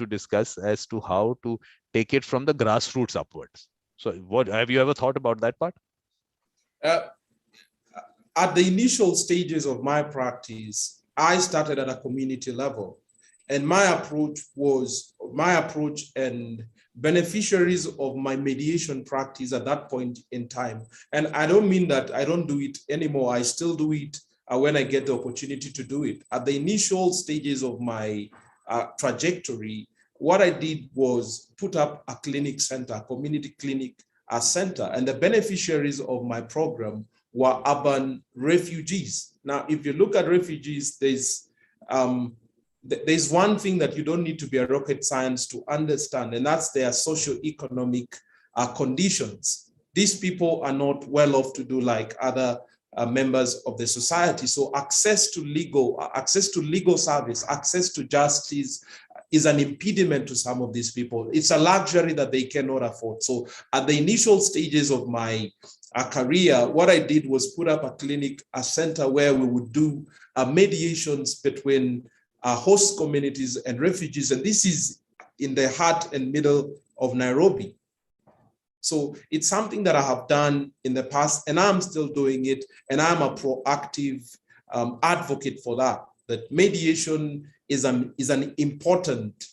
discuss as to how to take it from the grassroots upwards. So what have you ever thought about that part? At the initial stages of my practice, I started at a community level. And my approach and beneficiaries of my mediation practice at that point in time. And I don't mean that I don't do it anymore. I still do it when I get the opportunity to do it. At the initial stages of my trajectory, what I did was put up a clinic center, community clinic center, and the beneficiaries of my program were urban refugees. Now, if you look at refugees, there's one thing that you don't need to be a rocket science to understand, and that's their socioeconomic conditions. These people are not well off to do like other members of the society. So access to legal service, access to justice is an impediment to some of these people. It's a luxury that they cannot afford. So at the initial stages of my career, what I did was put up a clinic, a center where we would do mediations between host communities and refugees. And this is in the heart and middle of Nairobi. So it's something that I have done in the past, and I'm still doing it. And I'm a proactive advocate for that mediation is an important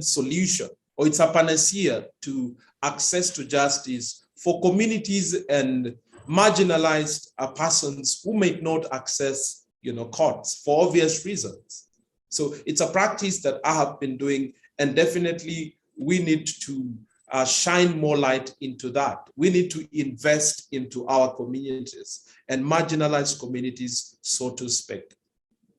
solution, or it's a panacea to access to justice for communities and marginalized persons who may not access courts for obvious reasons. So it's a practice that I have been doing, and definitely we need to shine more light into that. We need to invest into our communities and marginalized communities, so to speak.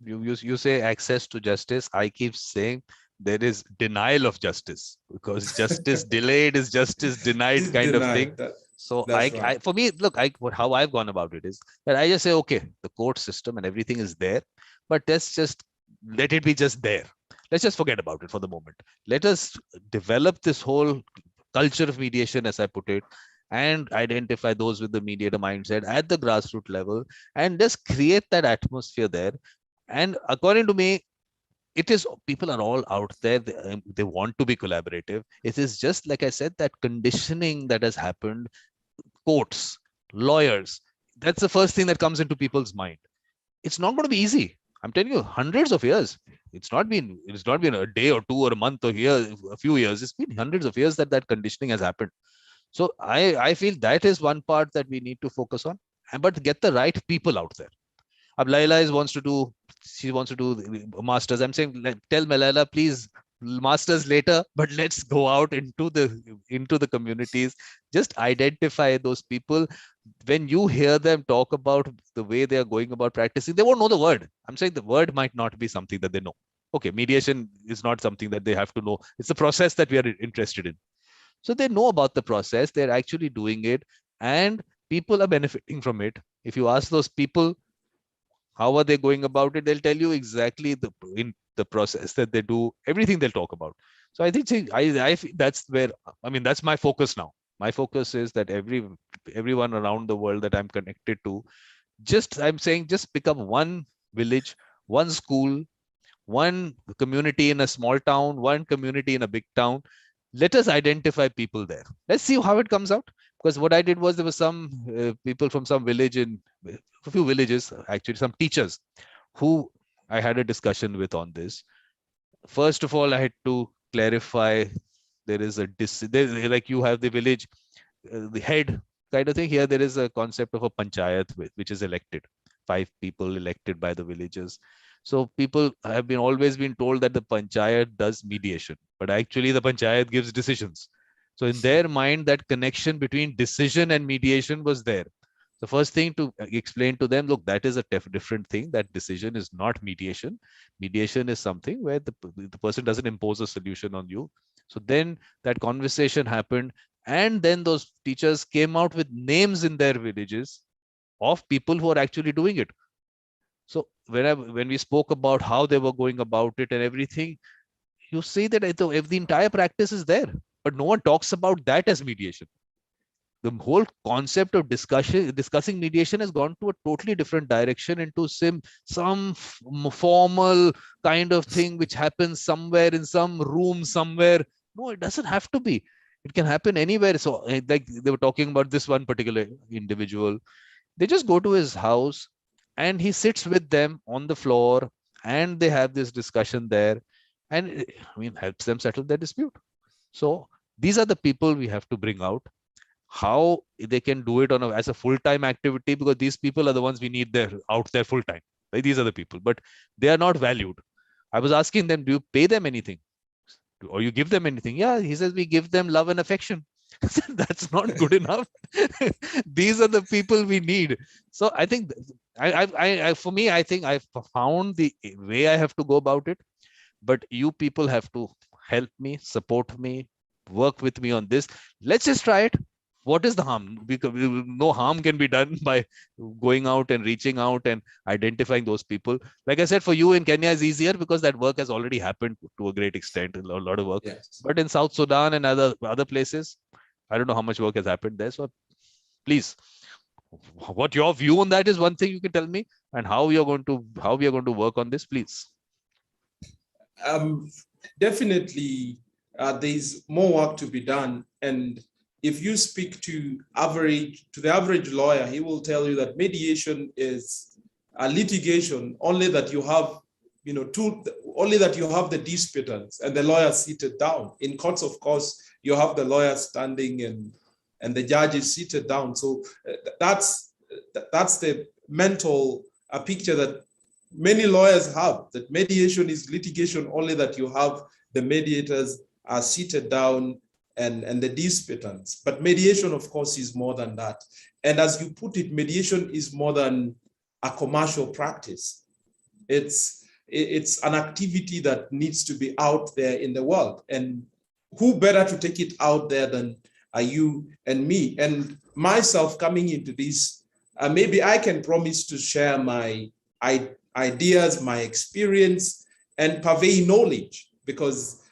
You say access to justice. I keep saying there is denial of justice, because justice delayed is justice denied kind of thing. So I for me, look, how I've gone about it is that I just say, okay, the court system and everything is there, but let's just let it be just there. Let's just forget about it for the moment. Let us develop this whole culture of mediation, as I put it, and identify those with the mediator mindset at the grassroots level, and just create that atmosphere there. And according to me, it is, people are all out there. They want to be collaborative. It is just, like I said, that conditioning that has happened, courts, lawyers, that's the first thing that comes into people's mind. It's not going to be easy. I'm telling you, hundreds of years. It's not been a day or two or a month or a few years. It's been hundreds of years that conditioning has happened. So I feel that is one part that we need to focus on, but get the right people out there. Laila wants to do the masters. I'm saying, tell Laila, please, masters later, but let's go out into the communities. Just identify those people. When you hear them talk about the way they are going about practicing, they won't know the word. I'm saying the word might not be something that they know. Okay, mediation is not something that they have to know. It's the process that we are interested in. So they know about the process. They're actually doing it, and people are benefiting from it. If you ask those people, how are they going about it? They'll tell you exactly in the process that they do, everything they'll talk about. So I think that's where, that's my focus now. My focus is that everyone around the world that I'm connected to, I'm saying, just pick up one village, one school, one community in a small town, one community in a big town. Let us identify people there. Let's see how it comes out. Because what I did was, there were some people from some village, in a few villages, actually, some teachers who I had a discussion with on this. First of all, I had to clarify, there is like you have the village, the head kind of thing. Here, there is a concept of a panchayat, which is elected, 5 people elected by the villagers. So people have always been told that the panchayat does mediation, but actually the panchayat gives decisions. So in their mind, that connection between decision and mediation was there. The first thing to explain to them, look, that is a different thing. That decision is not mediation. Mediation is something where the person doesn't impose a solution on you. So then that conversation happened. And then those teachers came out with names in their villages of people who are actually doing it. So when we spoke about how they were going about it and everything, you see that if the entire practice is there, but no one talks about that as mediation. The whole concept of discussing mediation has gone to a totally different direction, into some formal kind of thing which happens somewhere in some room somewhere. No, it doesn't have to be. It can happen anywhere. So like they were talking about this one particular individual, they just go to his house and he sits with them on the floor and they have this discussion there, and I mean, helps them settle their dispute. So these are the people we have to bring out. How they can do it as a full-time activity, because these people are the ones we need there out there full-time. Right? These are the people, but they are not valued. I was asking them, do you pay them anything? Or you give them anything? Yeah, he says, we give them love and affection. That's not good enough. These are the people we need. So I think for me, I think I've found the way I have to go about it, but you people have to help me, support me, work with me on this. Let's just try it. What is the harm? Because no harm can be done by going out and reaching out and identifying those people. Like I said, for you in Kenya is easier because that work has already happened to a great extent, a lot of work. Yes. But in South Sudan and other places, I don't know how much work has happened there. So please, what your view on that is, one thing you can tell me, and how we are going to work on this, please. Definitely, there's more work to be done. And if you speak to the average lawyer, he will tell you that mediation is a litigation only that you have, only that you have the disputants and the lawyer seated down. In courts, of course, you have the lawyer standing and the judge is seated down. So that's the mental picture that many lawyers have, that mediation is litigation only that you have the mediators are seated down and the disputants. But mediation, of course, is more than that. And as you put it, mediation is more than a commercial practice. It's an activity that needs to be out there in the world. And who better to take it out there than you and me? And myself coming into this, maybe I can promise to share my ideas, my experience, and purvey knowledge, because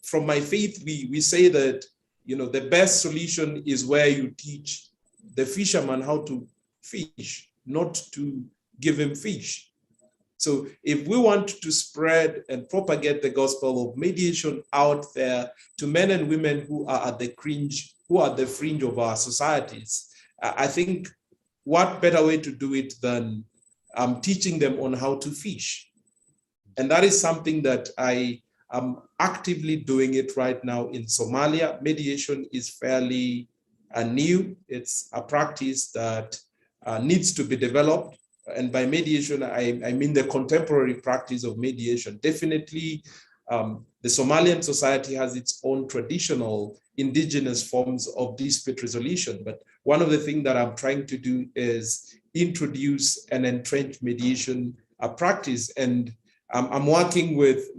from my faith, we say that, the best solution is where you teach the fisherman how to fish, not to give him fish. So if we want to spread and propagate the gospel of mediation out there to men and women who are at the fringe of our societies, I think what better way to do it than teaching them on how to fish. And that is something that I am actively doing it right now in Somalia. Mediation is fairly new. It's a practice that needs to be developed. And by mediation, I mean the contemporary practice of mediation. Definitely, the Somalian society has its own traditional indigenous forms of dispute resolution. But one of the things that I'm trying to do is introduce an entrenched mediation practice. And I'm working with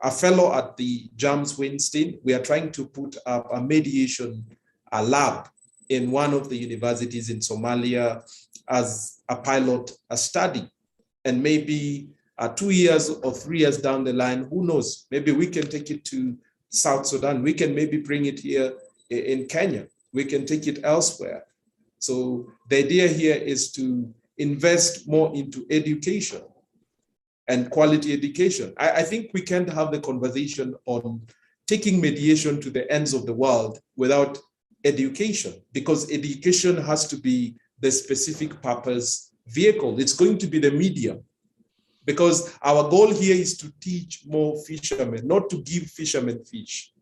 a fellow at the JAMS Weinstein. We are trying to put up a mediation lab in one of the universities in Somalia as a pilot study. And maybe 2 years or 3 years down the line, who knows, maybe we can take it to South Sudan. We can maybe bring it here in Kenya. We can take it elsewhere. So the idea here is to invest more into education and quality education. I think we can't have the conversation on taking mediation to the ends of the world without education, because education has to be the specific purpose vehicle. It's going to be the medium, because our goal here is to teach more fishermen, not to give fishermen fish.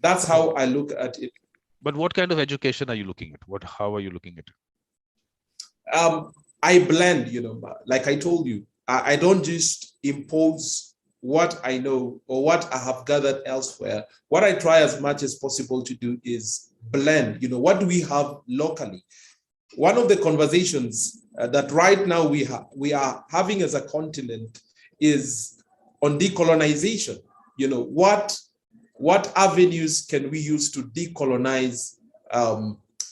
That's how I look at it. But what kind of education are you looking at? How are you looking at it? I blend, like I told you, I don't just impose what I know or what I have gathered elsewhere. What I try as much as possible to do is blend, what do we have locally? One of the conversations that right now we are having as a continent is on decolonization. What avenues can we use to decolonize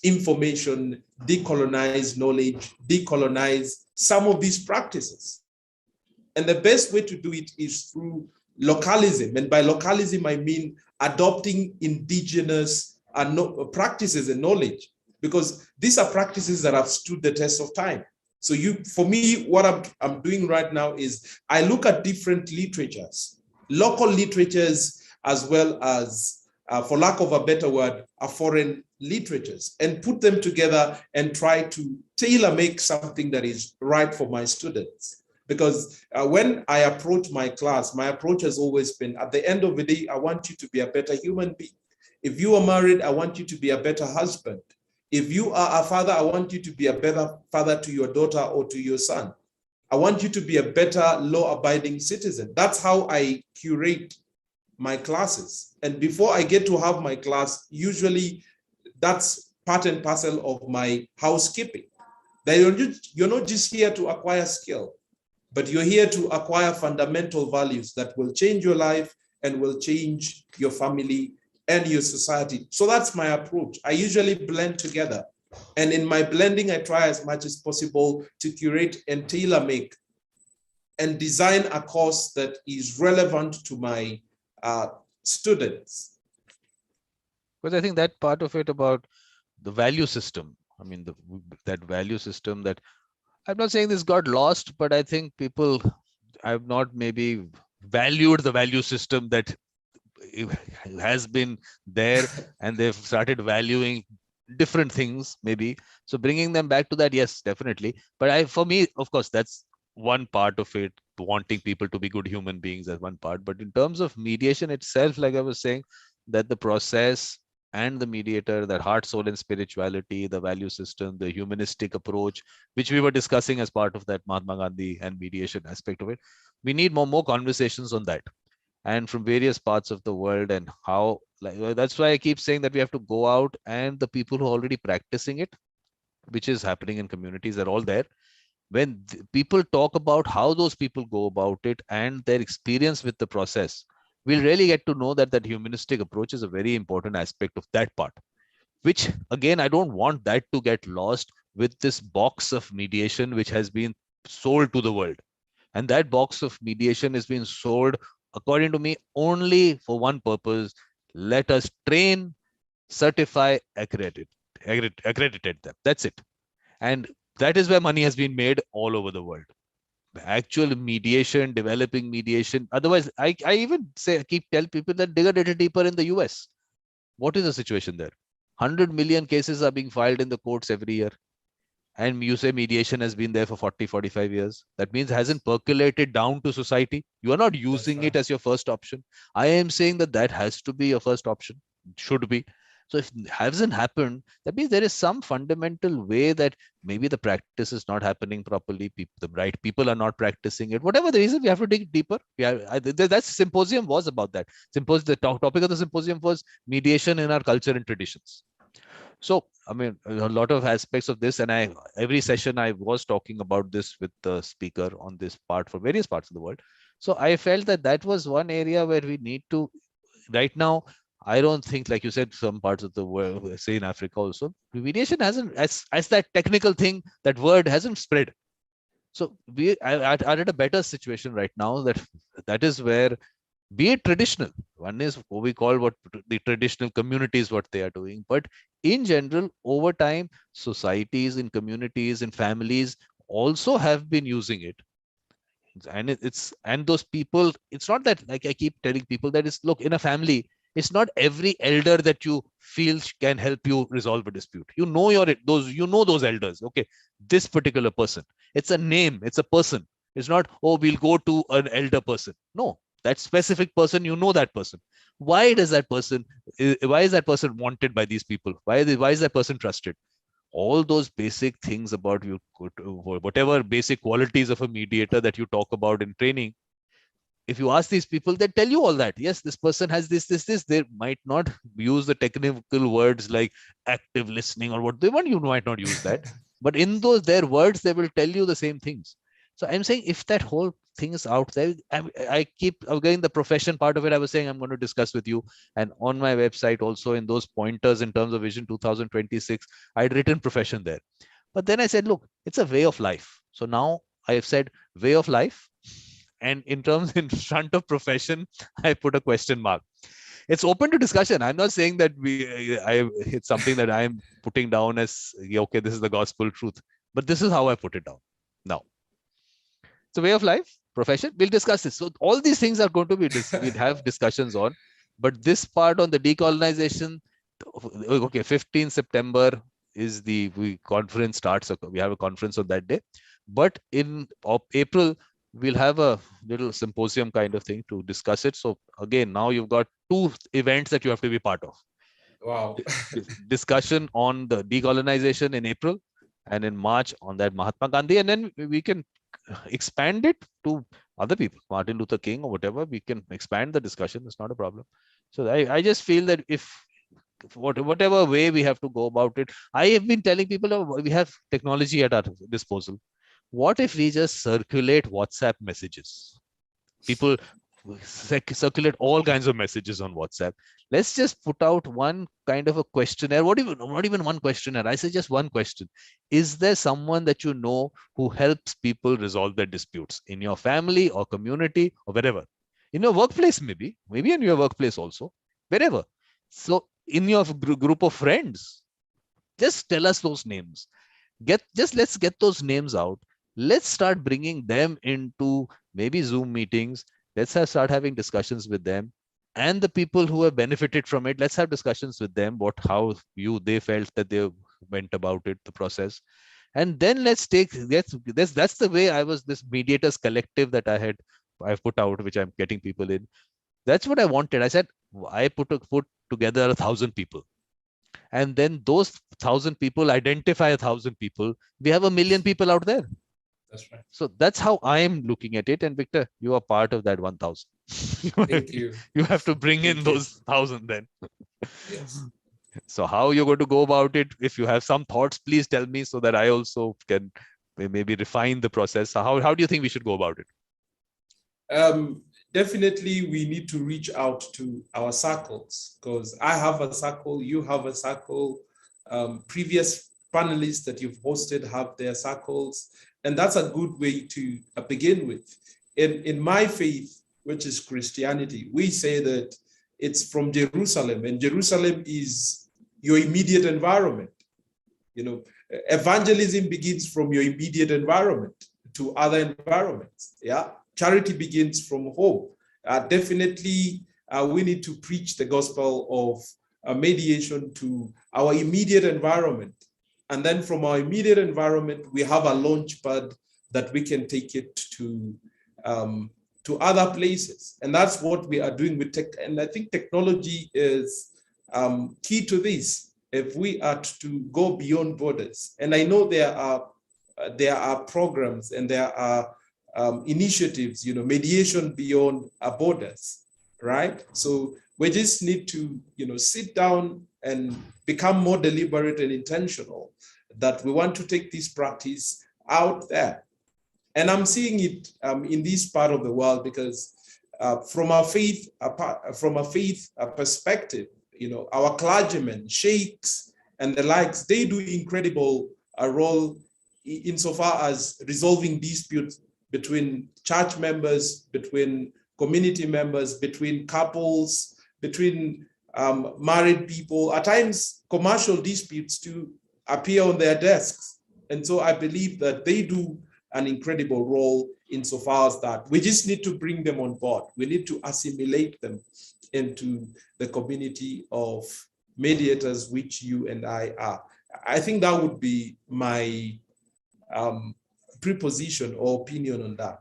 information, decolonize knowledge, decolonize some of these practices? And the best way to do it is through localism. And by localism, I mean adopting indigenous practices and knowledge, because these are practices that have stood the test of time. So for me, what I'm doing right now is I look at different literatures, local literatures, as well as, for lack of a better word, foreign literatures, and put them together and try to tailor make something that is right for my students. Because when I approach my class, my approach has always been, at the end of the day, I want you to be a better human being. If you are married, I want you to be a better husband. If you are a father, I want you to be a better father to your daughter or to your son. I want you to be a better law-abiding citizen. That's how I curate my classes. And before I get to have my class, usually that's part and parcel of my housekeeping. That you're not just here to acquire skill, but you're here to acquire fundamental values that will change your life and will change your family and your society. So that's my approach. I usually blend together. And in my blending, I try as much as possible to curate and tailor make and design a course that is relevant to my students. Because I think that part of it about the value system, I mean, that value system that I'm not saying this got lost, but I think people have not maybe valued the value system that has been there, and they've started valuing different things maybe. So bringing them back to that, yes, definitely. But for me, of course, that's one part of it, wanting people to be good human beings as one part. But in terms of mediation itself, like I was saying, that the process and the mediator, that heart, soul, and spirituality, the value system, the humanistic approach, which we were discussing as part of that Mahatma Gandhi and mediation aspect of it, we need more conversations on that, and from various parts of the world, and how, like, that's why I keep saying that we have to go out, and the people who are already practicing it, which is happening in communities, are all there. When people talk about how those people go about it and their experience with the process, we'll really get to know that that humanistic approach is a very important aspect of that part, which again, I don't want that to get lost with this box of mediation which has been sold to the world. And that box of mediation is being sold, according to me, only for one purpose: let us train, certify, accredited them. That's it. And that is where money has been made all over the world. Actual mediation, developing mediation. Otherwise, I even say, keep tell people that dig a little deeper in the US. What is the situation there? 100 million cases are being filed in the courts every year. And you say mediation has been there for 40, 45 years. That means it hasn't percolated down to society. You are not using it as your first option. I am saying that that has to be your first option, should be. So if it hasn't happened, that means there is some fundamental way that maybe the practice is not happening properly. The right people are not practicing it. Whatever the reason, we have to dig deeper. That symposium was about that. The topic of the symposium was mediation in our culture and traditions. So, I mean, a lot of aspects of this, and every session I was talking about this with the speaker on this part for various parts of the world. So I felt that that was one area where we need to, right now, I don't think, like you said, some parts of the world, say in Africa also, mediation hasn't, as that technical thing, that word hasn't spread. So we are at a better situation right now, that is where, be it traditional, one is what we call what the traditional communities, what they are doing, but in general, over time, societies, in communities, in families also have been using it. And and those people, it's not that, like I keep telling people, that is, look, in a family, it's not every elder that you feel can help you resolve a dispute. You know those elders. Okay, this particular person, it's a name, it's a person. It's not, oh, we'll go to an elder person. No, that specific person, you know that person. Why is that person wanted by these people? Why is that person trusted? All those basic things about you, whatever basic qualities of a mediator that you talk about in training, if you ask these people, they tell you all that. Yes, this person has this. They might not use the technical words like active listening or what they want. You might not use that, but in those their words, they will tell you the same things. So I'm saying, if that whole thing is out there, I keep again the profession part of it. I was saying I'm going to discuss with you, and on my website also, in those pointers in terms of Vision 2026, I'd written profession there. But then I said, look, it's a way of life. So now I have said way of life, and in terms in front of profession, I put a question mark. It's open to discussion. I'm not saying that it's something that I'm putting down as, okay, this is the gospel truth, but this is how I put it down. Now, it's a way of life, profession. We'll discuss this. So all these things are going to be we'd have discussions on, but this part on the decolonization, okay, 15 September is the conference starts. We have a conference on that day, but in April, we'll have a little symposium kind of thing to discuss it. So again, now you've got two events that you have to be part of. Wow. Discussion on the decolonization in April, and in March on that Mahatma Gandhi, and then we can expand it to other people, Martin Luther King or whatever. We can expand the discussion. It's not a problem. So I just feel that if whatever way we have to go about it, I have been telling people, oh, we have technology at our disposal. What if we just circulate WhatsApp messages? People circulate all kinds of messages on WhatsApp. Let's just put out one kind of a questionnaire. Not even one questionnaire. I say just one question. Is there someone that you know who helps people resolve their disputes in your family or community or wherever? In your workplace, maybe in your workplace also, wherever. So in your group of friends, just tell us those names. Let's get those names out. Let's start bringing them into maybe Zoom meetings. Start having discussions with them, and the people who have benefited from it. Let's have discussions with them. How they felt that they went about it, the process, and then let's take that's the way I was. This mediators collective that I've put out, which I'm getting people in. That's what I wanted. I said I put together 1,000 people, and then those 1,000 people identify 1,000 people. We have 1,000,000 people out there. That's right. So that's how I am looking at it. And Victor, you are part of that 1,000. Thank you. You have to bring in those 1,000 then. Yes. So how you're going to go about it? If you have some thoughts, please tell me so that I also can maybe refine the process. So how do you think we should go about it? Definitely, we need to reach out to our circles, because I have a circle, you have a circle, previous panelists that you've hosted have their circles, and that's a good way to begin with. In my faith, which is Christianity, we say that it's from Jerusalem, and Jerusalem is your immediate environment. Evangelism begins from your immediate environment to other environments. Yeah. Charity begins from home. Definitely, we need to preach the gospel of mediation to our immediate environment. And then from our immediate environment, we have a launch pad that we can take it to other places. And that's what we are doing with tech. And I think technology is key to this. If we are to go beyond borders, and I know there are programs and there are initiatives, mediation beyond our borders, right? So we just need to, sit down and become more deliberate and intentional that we want to take this practice out there. And I'm seeing it in this part of the world because from a faith perspective, our clergymen, sheikhs, and the likes, they do incredible role insofar as resolving disputes between church members, between community members, between couples, between married people. At times, commercial disputes do appear on their desks. And so I believe that they do an incredible role insofar as that. We just need to bring them on board. We need to assimilate them into the community of mediators, which you and I are. I think that would be my preposition or opinion on that.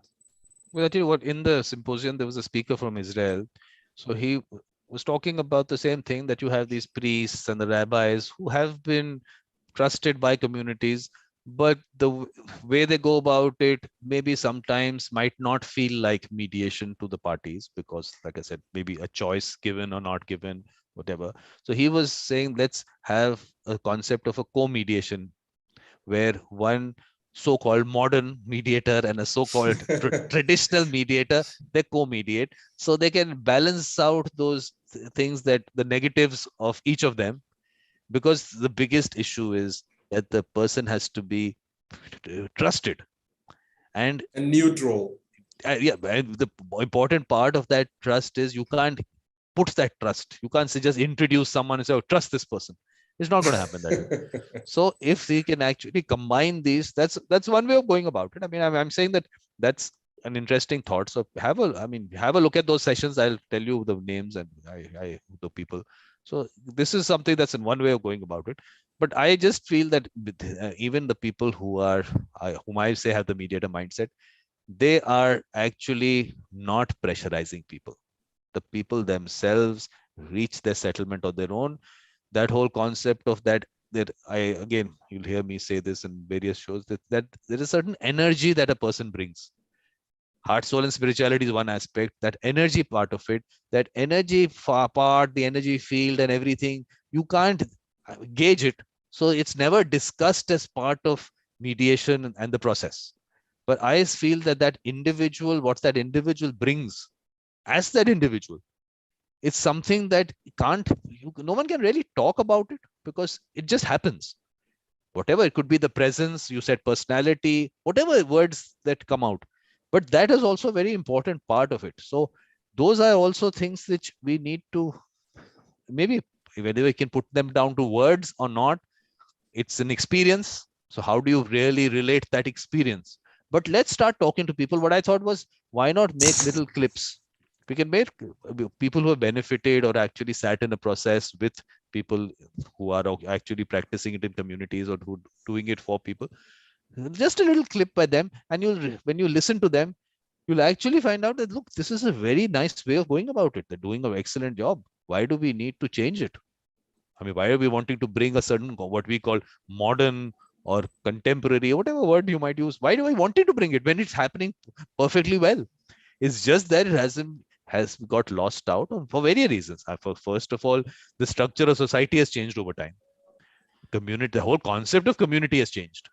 Well, I tell you what, in the symposium, there was a speaker from Israel. So he was talking about the same thing, that you have these priests and the rabbis who have been trusted by communities, but the way they go about it maybe sometimes might not feel like mediation to the parties because, like I said, maybe a choice given or not given, whatever. So he was saying, let's have a concept of a co-mediation where one so-called modern mediator and a so-called traditional mediator, they co-mediate, so they can balance out those things, that the negatives of each of them, because the biggest issue is that the person has to be trusted and neutral. Yeah, and the important part of that trust is you can't put that trust. You can't say just introduce someone and say, oh, trust this person. It's not going to happen that way. So if we can actually combine these, that's one way of going about it. I mean, I'm saying that that's an interesting thought. So have a look at those sessions. I'll tell you the names and the people. So this is something that's in one way of going about it. But I just feel that even the people whom I say have the mediator mindset, they are actually not pressurizing people. The people themselves reach their settlement on their own. That whole concept of that I, again, you'll hear me say this in various shows, that there is a certain energy that a person brings. Heart, soul, and spirituality is one aspect. That energy part of it, that energy part, the energy field, and everything, you can't gauge it. So it's never discussed as part of mediation and the process. But I feel that that individual, what that individual brings as that individual, it's something that no one can really talk about it because it just happens. Whatever, it could be the presence, you said personality, whatever words that come out. But that is also a very important part of it. So those are also things which we need to, maybe whether we can put them down to words or not, it's an experience. So how do you really relate that experience? But let's start talking to people. What I thought was, why not make little clips? We can make people who have benefited or actually sat in a process with people who are actually practicing it in communities or who doing it for people. Just a little clip by them, and when you listen to them, you'll actually find out that, look, this is a very nice way of going about it. They're doing an excellent job. Why do we need to change it? I mean, why are we wanting to bring a certain, what we call modern or contemporary, whatever word you might use? Why do I want to bring it when it's happening perfectly well? It's just that it has got lost out on, for various reasons. First of all, the structure of society has changed over time. Community, the whole concept of community has changed.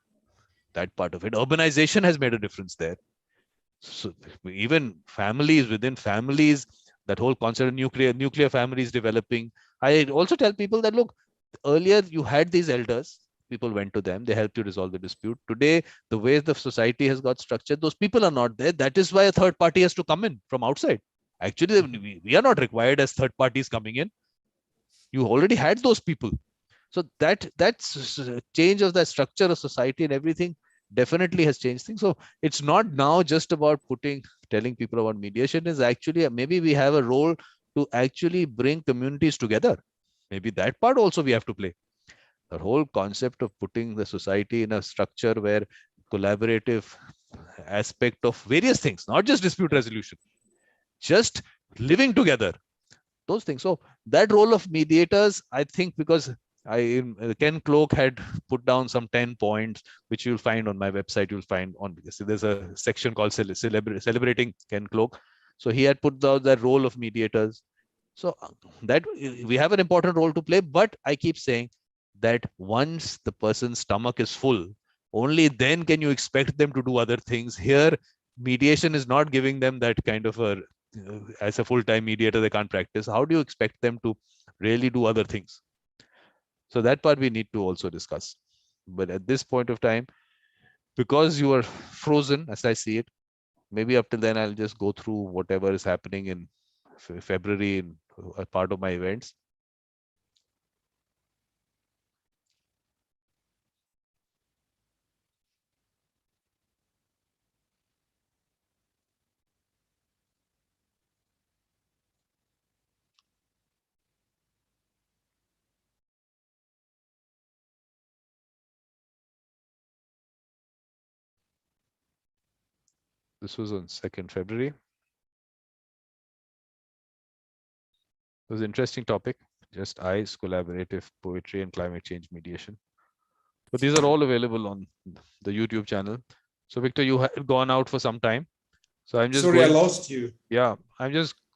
That part of it. Urbanization has made a difference there. So even families within families, that whole concept of nuclear families developing. I also tell people that, look, earlier you had these elders, people went to them, they helped you resolve the dispute. Today, the way the society has got structured, those people are not there. That is why a third party has to come in from outside. Actually, we are not required as third parties coming in. You already had those people. So that's change of the structure of society and everything definitely has changed things. So it's not now just about telling people about mediation. Is actually, maybe we have a role to actually bring communities together. Maybe that part also we have to play. The whole concept of putting the society in a structure where collaborative aspect of various things, not just dispute resolution, just living together, those things. So that role of mediators, I think, because Ken Cloak had put down some 10 points, which you'll find on my website. You'll find on, there's a section called Celebrating Ken Cloak. So he had put down that role of mediators. So that we have an important role to play, but I keep saying that once the person's stomach is full, only then can you expect them to do other things. Here, mediation is not giving them that kind of a, as a full-time mediator, they can't practice. How do you expect them to really do other things? So that part we need to also discuss. But at this point of time, because you are frozen, as I see it, maybe up till then, I'll just go through whatever is happening in February in a part of my events. This was on 2nd February. It was an interesting topic. Just eyes, collaborative poetry, and climate change mediation. But these are all available on the YouTube channel. So Victor, you had gone out for some time. So I'm just Sorry, I lost you. Yeah,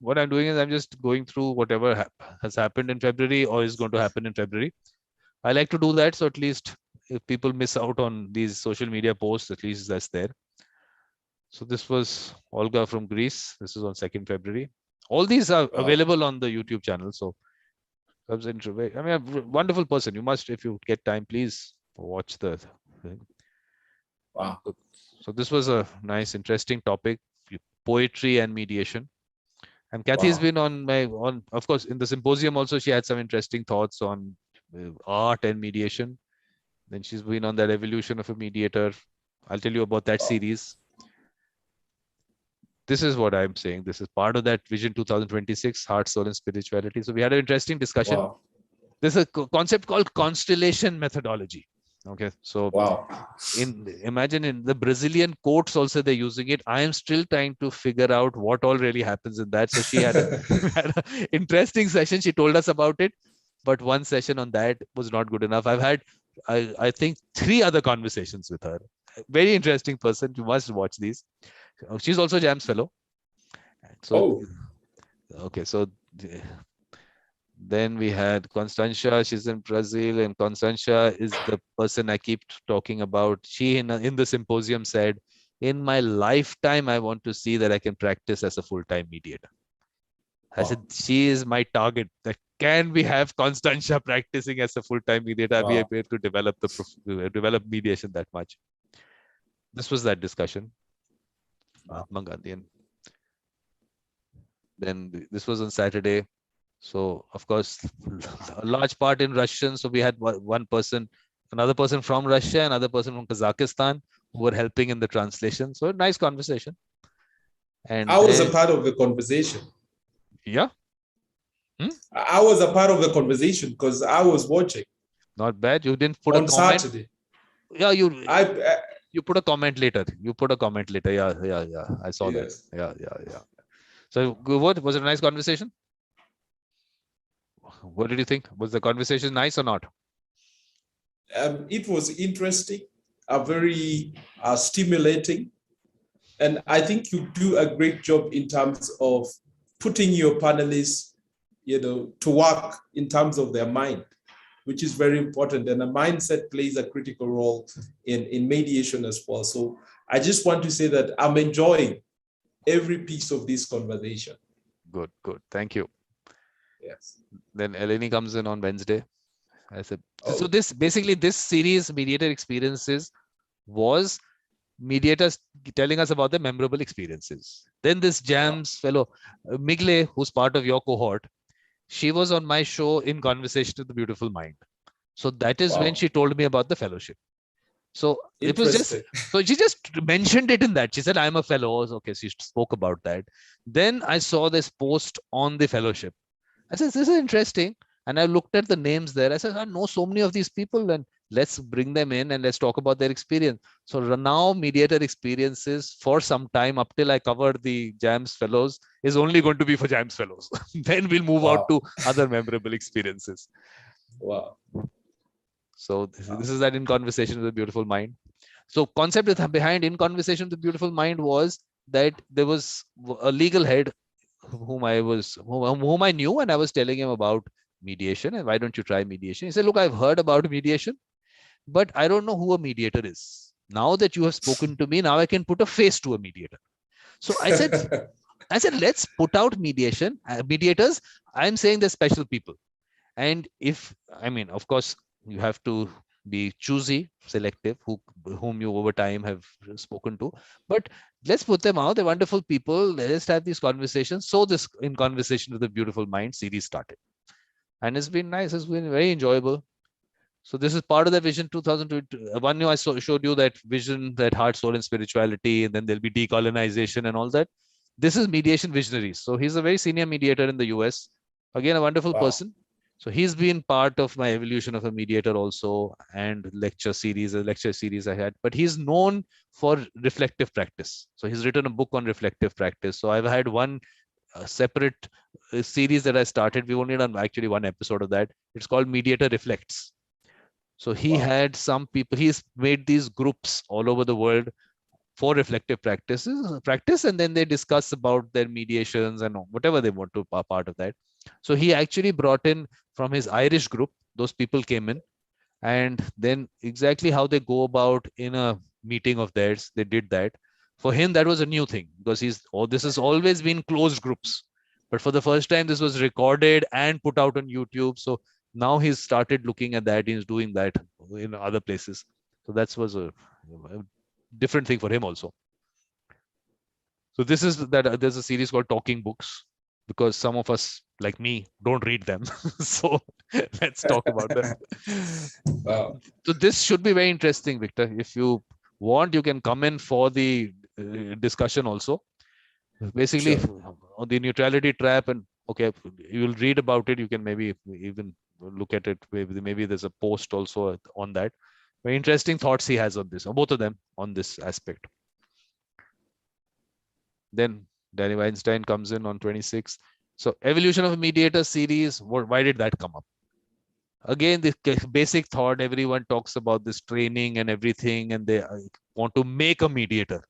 what I'm doing is I'm just going through whatever has happened in February or is going to happen in February. I like to do that. So at least if people miss out on these social media posts, at least that's there. So this was Olga from Greece. This is on 2nd February. All these are available on the YouTube channel. So I mean, a wonderful person. You must, if you get time, please watch the thing. Wow. So this was a nice, interesting topic, poetry and mediation. And Kathy's been on of course, in the symposium also, she had some interesting thoughts on art and mediation. Then she's been on that evolution of a mediator. I'll tell you about that series. This is what I'm saying. This is part of that Vision 2026, Heart, Soul, and Spirituality. So we had an interesting discussion. Wow. There's a concept called constellation methodology. Okay, so Wow. imagine in the Brazilian courts also they're using it. I am still trying to figure out what all really happens in that. So she had a, had a interesting session. She told us about it, but one session on that was not good enough. I've had, I think, 3 other conversations with her. Very interesting person. You must watch these. She's also JAMS fellow. So Oh, okay, so then we had Constantia. She's in Brazil, and Constantia is the person I keep talking about. She in the symposium said, "In my lifetime, I want to see that I can practice as a full-time mediator." I said, wow. "She is my target. That can we have Constantia practicing as a full-time mediator? I'll be Wow. able to develop develop mediation that much." This was that discussion. Mahatma Gandhi, and then this was on Saturday. So of course, a large part in Russian. So we had one person, another person from Russia, another person from Kazakhstan who were helping in the translation. So nice conversation. And I was a then, part of the conversation. yeah, I was a part of the conversation because I was watching not bad. You didn't put a on comment. Saturday. Yeah, I you put a comment later. You put a comment later. Yeah. I saw that. yes. Yeah. So what was it? A nice conversation? What did you think? Was the conversation nice or not? It was interesting, very stimulating, and I think you do a great job in terms of putting your panelists, to work in terms of their mind, which is very important. And a mindset plays a critical role in mediation as well. So I just want to say that I'm enjoying every piece of this conversation. Good. Thank you. Yes. Then Eleni comes in on Wednesday. I said, so Oh, this series, Mediator Experiences, was mediators telling us about the memorable experiences. Then this wow. JAMS fellow, Migle, who's part of your cohort, she was on my show in Conversation with the Beautiful Mind. So that is when Wow. she told me about the fellowship. So it was just, Interesting. so she just mentioned it in that. She said, I'm a fellow. Okay, she spoke about that. Then I saw this post on the fellowship. I said, this is interesting. And I looked at the names there. I said, I know so many of these people, and let's bring them in and let's talk about their experience. So now Mediator Experiences for some time up till I cover the JAMS fellows is only going to be for JAMS fellows. Then we'll move out Wow. to other memorable experiences. Wow. So this is that In Conversation with a Beautiful Mind. So concept behind In Conversation with the Beautiful Mind was that there was a legal head whom I knew, and I was telling him about mediation and why don't you try mediation. He said, look, I've heard about mediation, but I don't know who a mediator is. Now that you have spoken to me, now I can put a face to a mediator. So I said, let's put out mediators. I'm saying they're special people. And of course, you have to be choosy, selective, whom you over time have spoken to. But let's put them out. They're wonderful people. Let's have these conversations. So this In Conversation with a Beautiful Mind series started. And it's been nice. It's been very enjoyable. So this is part of the Vision 2022. One I showed you that vision, that heart, soul, and spirituality, and then there'll be decolonization and all that. This is Mediation Visionaries. So he's a very senior mediator in the US. Again, a wonderful Wow. person. So he's been part of my evolution of a mediator also, and a lecture series I had. But he's known for reflective practice. So he's written a book on reflective practice. So I've had one separate series that I started. We've only done actually one episode of that. It's called Mediator Reflects. So he had some people, he's made these groups all over the world for reflective practice, and then they discuss about their mediations and whatever they want to part of that. So he actually brought in from his Irish group, those people came in, and then exactly how they go about in a meeting of theirs, they did that. For him, that was a new thing because this has always been closed groups. But for the first time, this was recorded and put out on YouTube. So now he's started looking at that. He's doing that in other places. So that was a different thing for him also. So this is that there's a series called Talking Books, because some of us like me don't read them. So let's talk about them. Wow. So this should be very interesting, Victor. If you want, you can come in for the discussion also. Basically, Sure. on the neutrality trap, and okay, you'll read about it. You can maybe even look at it. Maybe there's a post also on that. Very interesting thoughts he has on this, or both of them on this aspect. Then Danny Weinstein comes in on 26. So evolution of a mediator series, why did that come up? Again, the basic thought, everyone talks about this training and everything, and they want to make a mediator.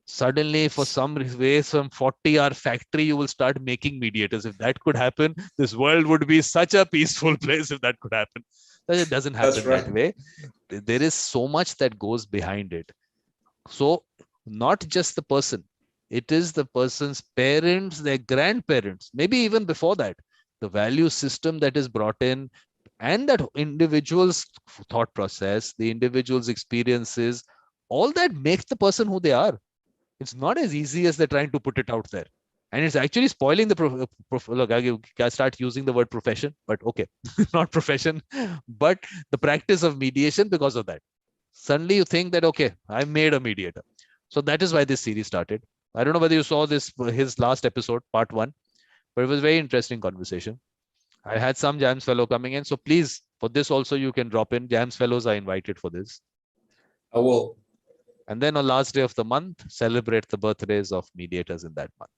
Suddenly, for some way, some 40-hour factory, you will start making mediators. If that could happen, this world would be such a peaceful place if that could happen. But it doesn't happen that way. There is so much that goes behind it. So not just the person, it is the person's parents, their grandparents, maybe even before that, the value system that is brought in, and that individual's thought process, the individual's experiences, all that makes the person who they are. It's not as easy as they're trying to put it out there. And it's actually spoiling the look, I start using the word profession, but okay, not profession, but the practice of mediation because of that. Suddenly you think that, okay, I made a mediator. So that is why this series started. I don't know whether you saw his last episode, part 1, but it was a very interesting conversation. I had some JAMS fellow coming in. So please, for this also, you can drop in. JAMS fellows are invited for this. I will. And then on last day of the month, celebrate the birthdays of mediators in that month.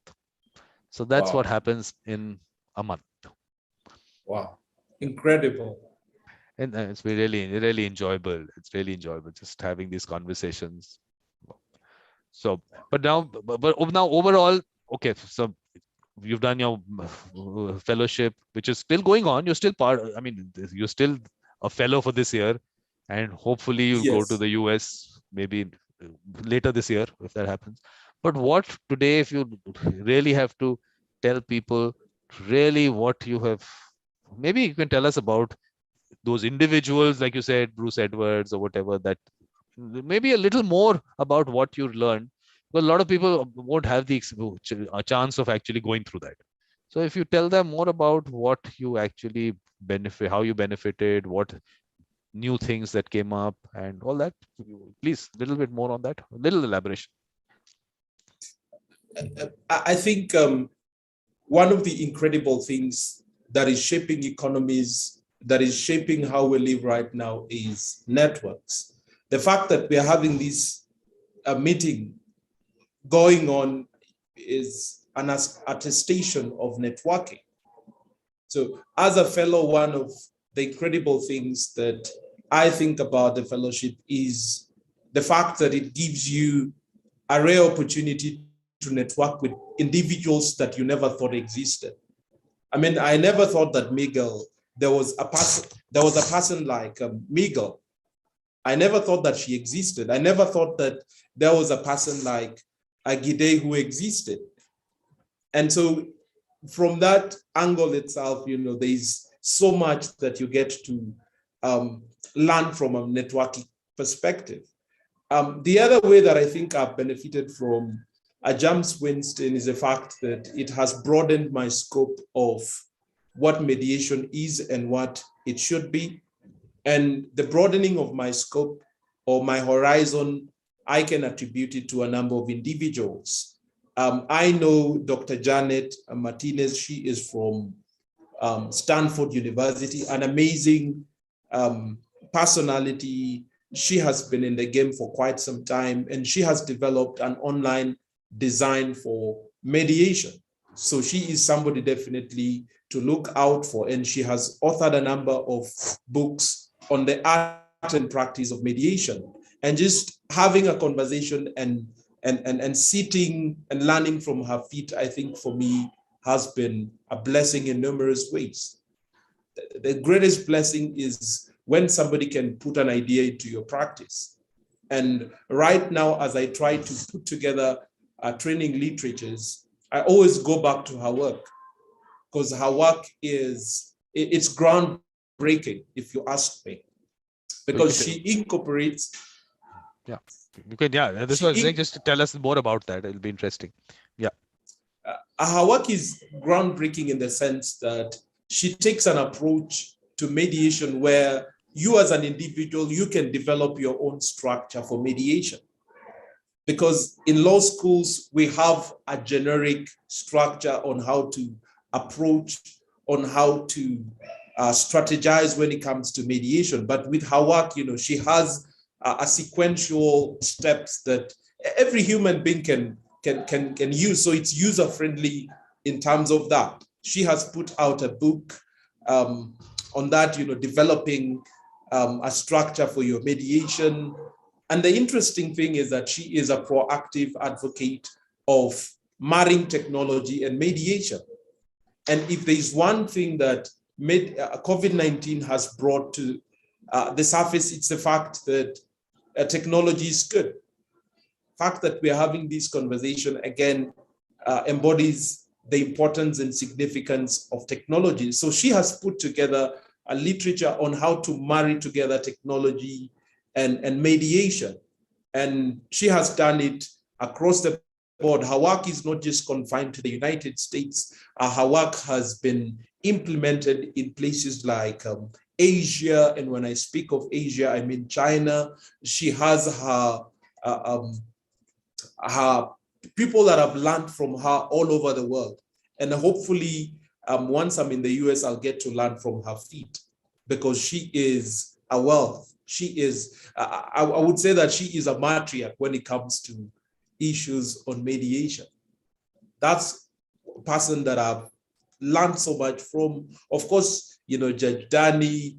So that's what happens in a month. Wow. Incredible. And it's really, really enjoyable. It's really enjoyable just having these conversations. So, but now overall, okay, so you've done your fellowship, which is still going on. You're still you're still a fellow for this year, and hopefully you'll go to the US maybe later this year if that happens. But what today, if you really have to tell people really what you have, maybe you can tell us about those individuals, like you said, Bruce Edwards or whatever, that maybe a little more about what you learned. Because a lot of people won't have the a chance of actually going through that. So if you tell them more about what you actually benefit, how you benefited, what new things that came up and all that, please, a little bit more on that, a little elaboration. I think one of the incredible things that is shaping economies, that is shaping how we live right now, is networks. The fact that we are having this meeting going on is an attestation of networking. So as a fellow, one of the incredible things that I think about the fellowship is the fact that it gives you a rare opportunity to network with individuals that you never thought existed. I mean, I never thought that Miguel, there was a person like Miguel. I never thought that she existed. I never thought that there was a person like Agide who existed. And so from that angle itself, there's so much that you get to learn from a networking perspective. The other way that I think I've benefited from JAMS Winston is the fact that it has broadened my scope of what mediation is and what it should be. And the broadening of my scope or my horizon, I can attribute it to a number of individuals. I know Dr. Janet Martinez. She is from Stanford University, an amazing personality. She has been in the game for quite some time, and she has developed an online design for mediation. So she is somebody definitely to look out for, and she has authored a number of books on the art and practice of mediation. And just having a conversation and sitting and learning from her feet, I think for me has been a blessing in numerous ways. The greatest blessing is when somebody can put an idea into your practice. And right now, as I try to put together training literatures, I always go back to her work, because her work it's groundbreaking, if you ask me, because she incorporates. Yeah, you can. Yeah, this was just to tell us more about that. It'll be interesting. Yeah, her work is groundbreaking in the sense that she takes an approach to mediation where you, as an individual, you can develop your own structure for mediation. Because in law schools, we have a generic structure on how to approach, on how to strategize when it comes to mediation. But with her work, she has a sequential steps that every human being can use. So it's user friendly in terms of that. She has put out a book on that, developing a structure for your mediation. And the interesting thing is that she is a proactive advocate of marrying technology and mediation. And if there's one thing that COVID-19 has brought to the surface, it's the fact that technology is good. The fact that we're having this conversation again embodies the importance and significance of technology. So she has put together a literature on how to marry together technology and mediation. And she has done it across the board. Her work is not just confined to the United States. Her work has been implemented in places like Asia. And when I speak of Asia, I mean China. She has her people that have learned from her all over the world. And hopefully, once I'm in the US, I'll get to learn from her feet, because she is a wealth. She is, I would say that she is a matriarch when it comes to issues on mediation. That's a person that I've learned so much from. Of course, Judge Danny,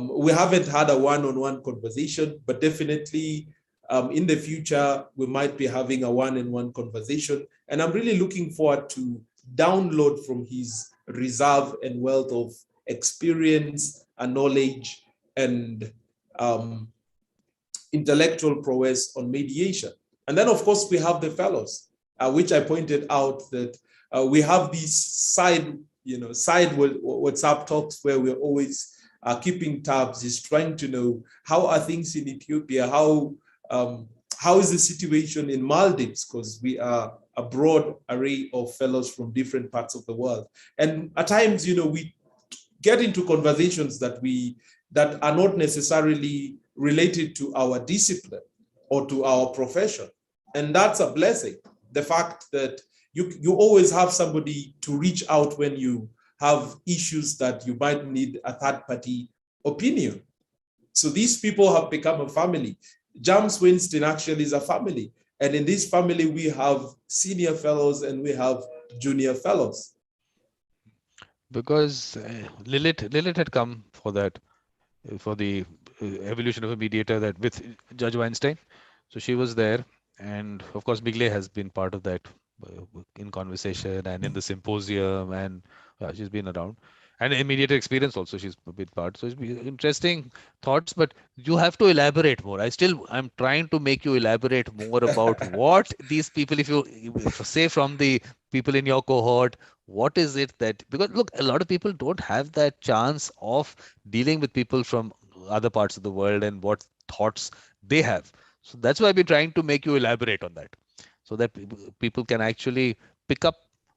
we haven't had a one-on-one conversation, but definitely in the future, we might be having a one-on-one conversation. And I'm really looking forward to download from his reserve and wealth of experience and knowledge and intellectual prowess on mediation. And then, of course, we have the fellows, which I pointed out that we have these side WhatsApp talks where we're always keeping tabs, is trying to know how are things in Ethiopia, how is the situation in Maldives, because we are a broad array of fellows from different parts of the world. And at times, we get into conversations that are not necessarily related to our discipline or to our profession. And that's a blessing. The fact that you always have somebody to reach out when you have issues that you might need a third-party opinion. So these people have become a family. JAMS Weinstein actually is a family. And in this family, we have senior fellows and we have junior fellows. Because Lilith had come for that, for the evolution of a mediator, that with Judge Weinstein. So she was there. And of course, Bigle has been part of that in conversation and in the symposium, and she's been around. And in Mediator Experience also, she's a big part. So it's interesting thoughts, but you have to elaborate more. I'm trying to make you elaborate more about what these people, if say from the people in your cohort, what is it that, because look, a lot of people don't have that chance of dealing with people from other parts of the world and what thoughts they have. So that's why I've been trying to make you elaborate on that, so that people can actually pick up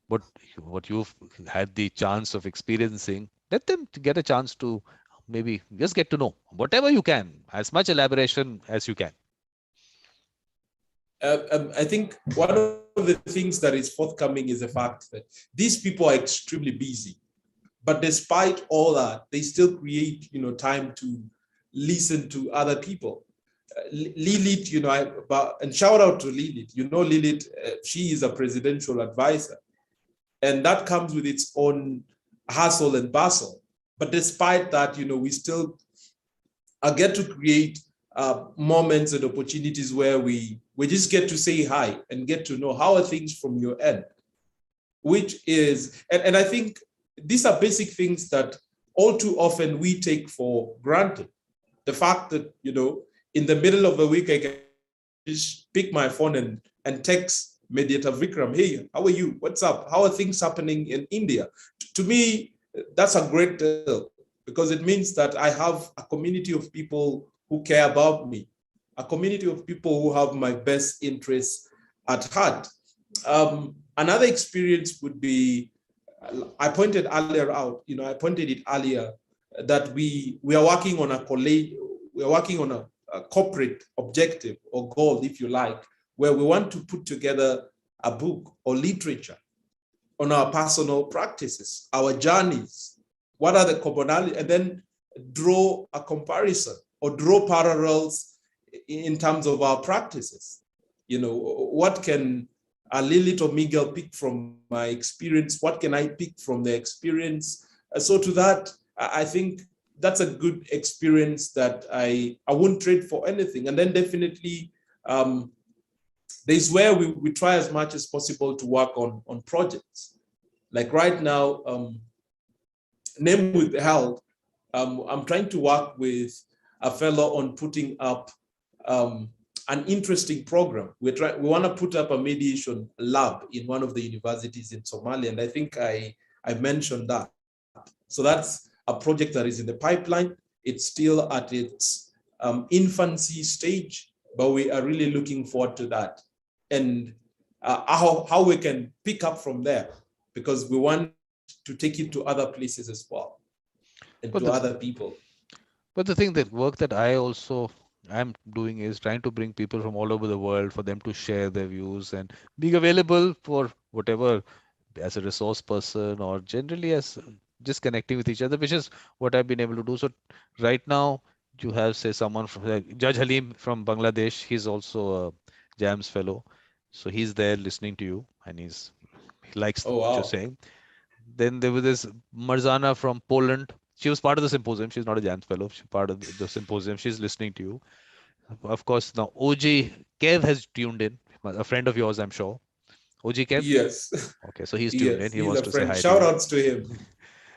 what you've had the chance of experiencing. Let them get a chance to maybe just get to know whatever you can, as much elaboration as you can. I think one of the things that is forthcoming is the fact that these people are extremely busy, but despite all that, they still create, time to listen to other people. Lilith, and shout out to Lilith. Lilith, she is a presidential advisor, and that comes with its own hustle and bustle. But despite that, we still get to create moments and opportunities where we just get to say hi and get to know how are things from your end, which is, and I think these are basic things that all too often we take for granted. The fact that, in the middle of the week, I can just pick my phone and text Mediator Vikram, hey, how are you? What's up? How are things happening in India? To me, that's a great deal, because it means that I have a community of people who care about me, a community of people who have my best interests at heart. Another experience would be, I pointed it earlier that we are working on a corporate objective or goal, if you like, where we want to put together a book or literature on our personal practices, our journeys, what are the commonalities, and then draw a comparison or draw parallels in terms of our practices. What can Lilith or Miguel pick from my experience? What can I pick from their experience? So to that, I think that's a good experience that I won't trade for anything. And then definitely, there's where we try as much as possible to work on projects. Like right now, name withheld, I'm trying to work with a fellow on putting up an interesting program. We want to put up a mediation lab in one of the universities in Somalia, and I think I mentioned that. So that's a project that is in the pipeline. It's still at its infancy stage, but we are really looking forward to that, and how we can pick up from there, because we want to take it to other places as well, and to other people. But the thing, that work that I'm doing is trying to bring people from all over the world for them to share their views and being available for whatever, as a resource person or generally as just connecting with each other, which is what I've been able to do. So right now you have, say, someone from Judge Halim from Bangladesh. He's also a JAMS fellow. So he's there listening to you, and he likes what you're saying. Then there was this Marzana from Poland. She was part of the symposium. She's not a JAMS fellow. She's part of the symposium. She's listening to you. Of course, now OG Kev has tuned in. A friend of yours, I'm sure. OG Kev? Yes. Okay, so he's tuned in. He wants to say hi. Shout outs to him.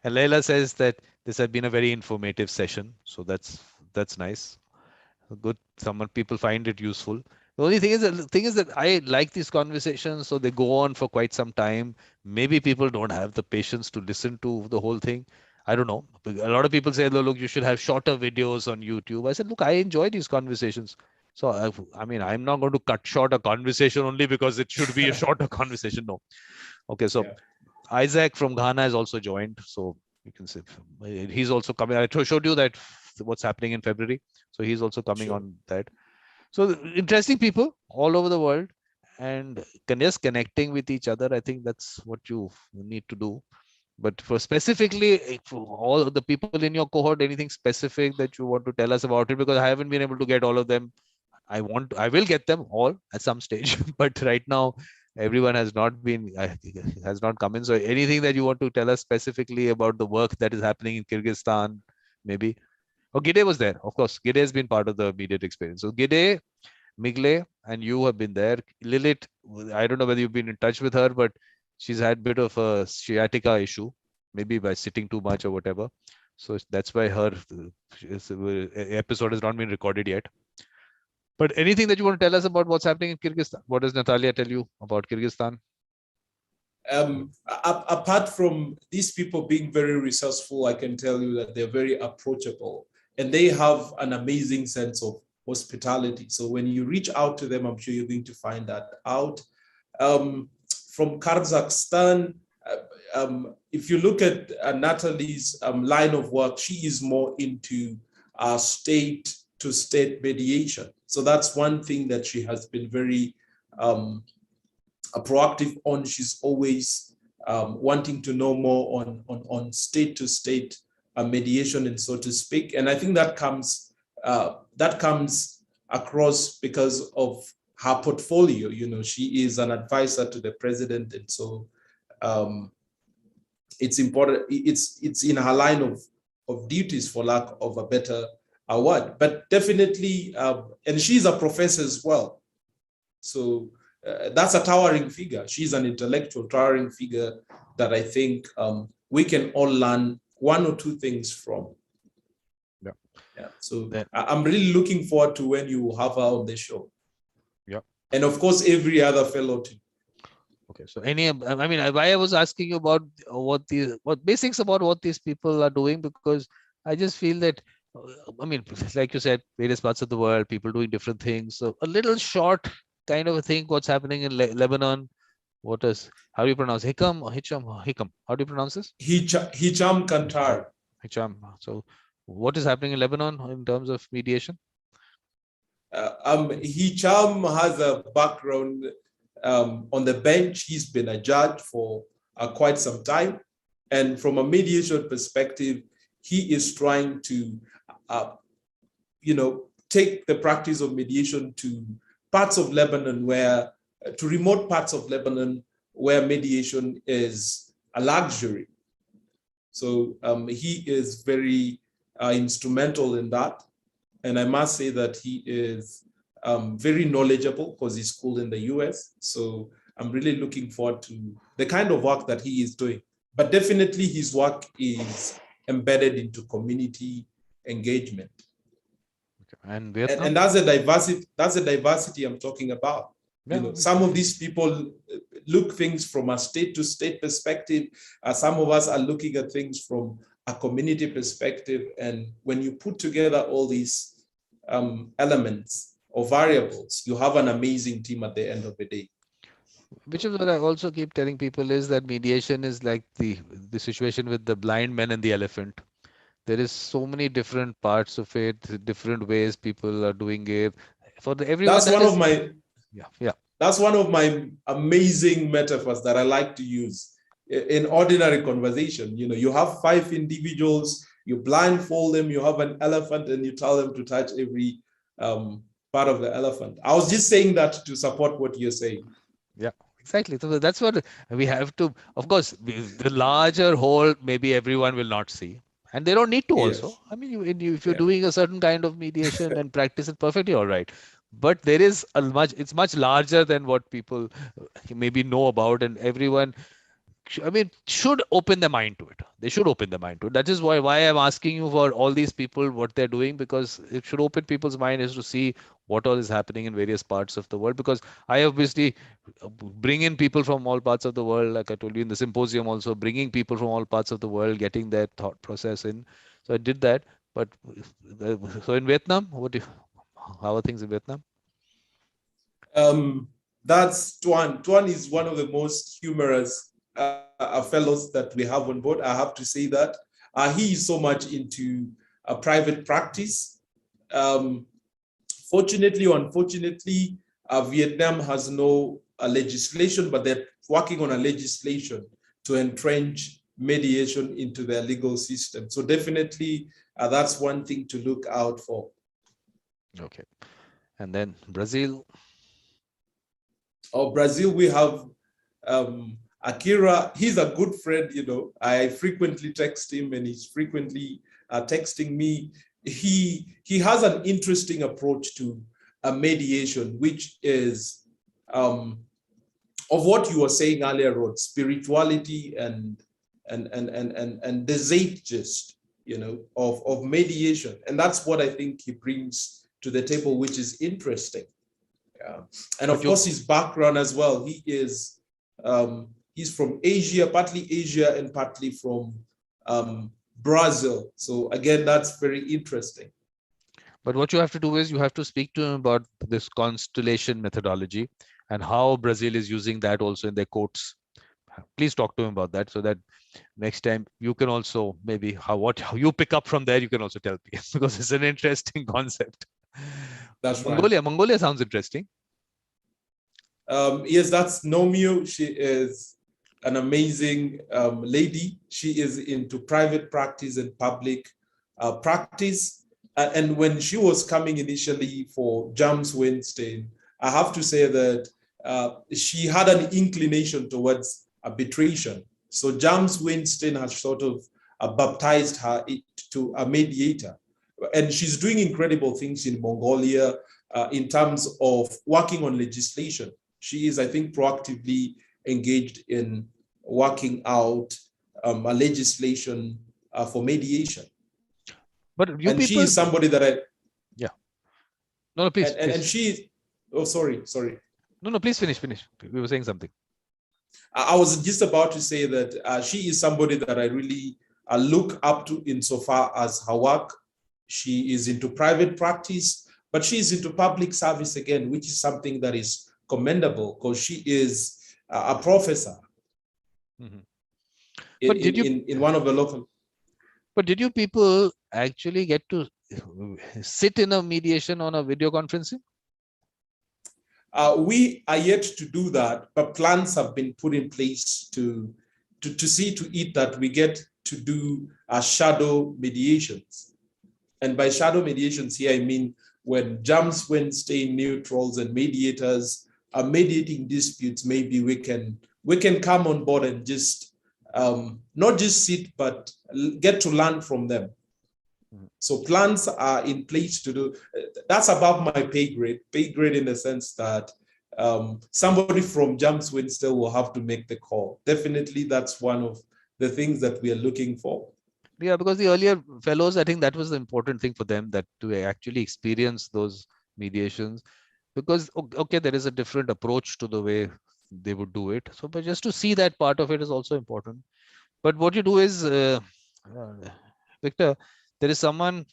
And Leila says that this has been a very informative session. So that's nice. Good. People find it useful. The only thing is that I like these conversations, so they go on for quite some time. Maybe people don't have the patience to listen to the whole thing. I don't know. A lot of people say, look, you should have shorter videos on YouTube. I said, look, I enjoy these conversations. So, I mean, I'm not going to cut short a conversation only because it should be a shorter conversation. No. Okay, so Isaac from Ghana has also joined. So you can see he's also coming. I showed you that what's happening in February. So he's also coming on that. So interesting people all over the world, and just connecting with each other. I think that's what you need to do. But for specifically for all of the people in your cohort, anything specific that you want to tell us about it? Because I haven't been able to get all of them. I will get them all at some stage, but right now everyone has not come in. So anything that you want to tell us specifically about the work that is happening in Kyrgyzstan, maybe? Oh, Gide was there. Of course, Gide has been part of the Mediator experience. So Gide, Migle, and you have been there. Lilith, I don't know whether you've been in touch with her, but she's had a bit of a sciatica issue, maybe by sitting too much or whatever. So that's why her episode has not been recorded yet. But anything that you want to tell us about what's happening in Kyrgyzstan? What does Natalia tell you about Kyrgyzstan? Apart from these people being very resourceful, I can tell you that they're very approachable, and they have an amazing sense of hospitality. So when you reach out to them, I'm sure you're going to find that out. From Kazakhstan, if you look at Natalie's line of work, she is more into state-to-state mediation. So that's one thing that she has been very proactive on. She's always wanting to know more on state-to-state mediation, and so to speak. And I think that comes across because of her portfolio. She is an advisor to the president, and so it's important. It's in her line of duties, for lack of a better word. But definitely, and she's a professor as well. So that's a towering figure. She's an intellectual towering figure that I think we can all learn one or two things from. Yeah. So I'm really looking forward to when you have her on the show. Yeah. And of course, every other fellow too. Okay. So why I was asking you about what basics about what these people are doing, because I just feel that, like you said, various parts of the world, people doing different things. So a little short kind of a thing, what's happening in Lebanon. How do you pronounce Hikam or Hikam? How do you pronounce this? Hicham Kantar. Hicham. So what is happening in Lebanon in terms of mediation? Hicham has a background on the bench. He's been a judge for quite some time. And from a mediation perspective, he is trying to, take the practice of mediation to parts of Lebanon to remote parts of Lebanon where mediation is a luxury. So he is very instrumental in that. And I must say that he is very knowledgeable because he's schooled in the US. So I'm really looking forward to the kind of work that he is doing. But definitely his work is embedded into community engagement. And that's the diversity I'm talking about. Yeah. Some of these people look things from a state-to-state perspective. Some of us are looking at things from a community perspective. And when you put together all these elements or variables, you have an amazing team at the end of the day. Which is what I also keep telling people is that mediation is like the situation with the blind man and the elephant. There is so many different parts of it, different ways people are doing it. Everyone. That's one of my amazing metaphors that I like to use in ordinary conversation. You have 5 individuals, you blindfold them, you have an elephant, and you tell them to touch every part of the elephant. I was just saying that to support what you're saying. Yeah, exactly. So that's what we have to, of course, the larger whole, maybe everyone will not see. And they don't need to also. I mean, if you're doing a certain kind of mediation and practice it perfectly, all right. But there is it's much larger than what people maybe know about, and everyone, should open their mind to it. They should open their mind to it. That is why I'm asking you for all these people, what they're doing, because it should open people's mind is to see what all is happening in various parts of the world. Because I obviously bring in people from all parts of the world, like I told you in the symposium also, bringing people from all parts of the world, getting their thought process in. So I did that. But so in Vietnam, how are things in Vietnam? That's Tuan. Tuan is one of the most humorous fellows that we have on board. I have to say that he is so much into private practice. Fortunately or unfortunately, Vietnam has no legislation, but they're working on a legislation to entrench mediation into their legal system. So definitely, that's one thing to look out for. Okay. And then Brazil. Brazil, we have Akira. He's a good friend, I frequently text him and he's frequently texting me. He has an interesting approach to mediation, which is of what you were saying earlier, Rod, spirituality and the zeitgeist, of mediation. And that's what I think he brings to the table, which is interesting. And of course, his background as well. He is he's from Asia, partly Asia and partly from Brazil. So again, that's very interesting. But what you have to do is you have to speak to him about this constellation methodology and how Brazil is using that also in their courts. Please talk to him about that, so that next time you can also maybe how you pick up from there, you can also tell me, because it's an interesting concept. That's Mongolia. Right. Mongolia sounds interesting. Yes, that's Nomio. She is an amazing lady. She is into private practice and public practice. And when she was coming initially for JAMS Weinstein, I have to say that she had an inclination towards arbitration. So JAMS Weinstein has sort of baptized her to a mediator. And she's doing incredible things in Mongolia in terms of working on legislation. She is, I think, proactively engaged in working out a legislation for mediation. But she is somebody that I... Yeah. No, please. And she... Oh, sorry. No, please finish. We were saying something. I was just about to say that she is somebody that I really look up to insofar as her work. She is into private practice, but she is into public service again, which is something that is commendable because she is a professor in one of the local. But did you people actually get to sit in a mediation on a video conferencing? We are yet to do that, but plans have been put in place to see to it that we get to do shadow mediations. And by shadow mediations here, I mean when JAMS when staying neutrals and mediators are mediating disputes, maybe we can come on board and just not just sit, but get to learn from them. So plans are in place to do. That's above my pay grade in the sense that somebody from JAMS Winster will have to make the call. Definitely, that's one of the things that we are looking for. Yeah, because the earlier fellows, I think that was the important thing for them, that to actually experience those mediations, because okay, there is a different approach to the way they would do it. So, but just to see that part of it is also important. But what you do is, Victor, there is someone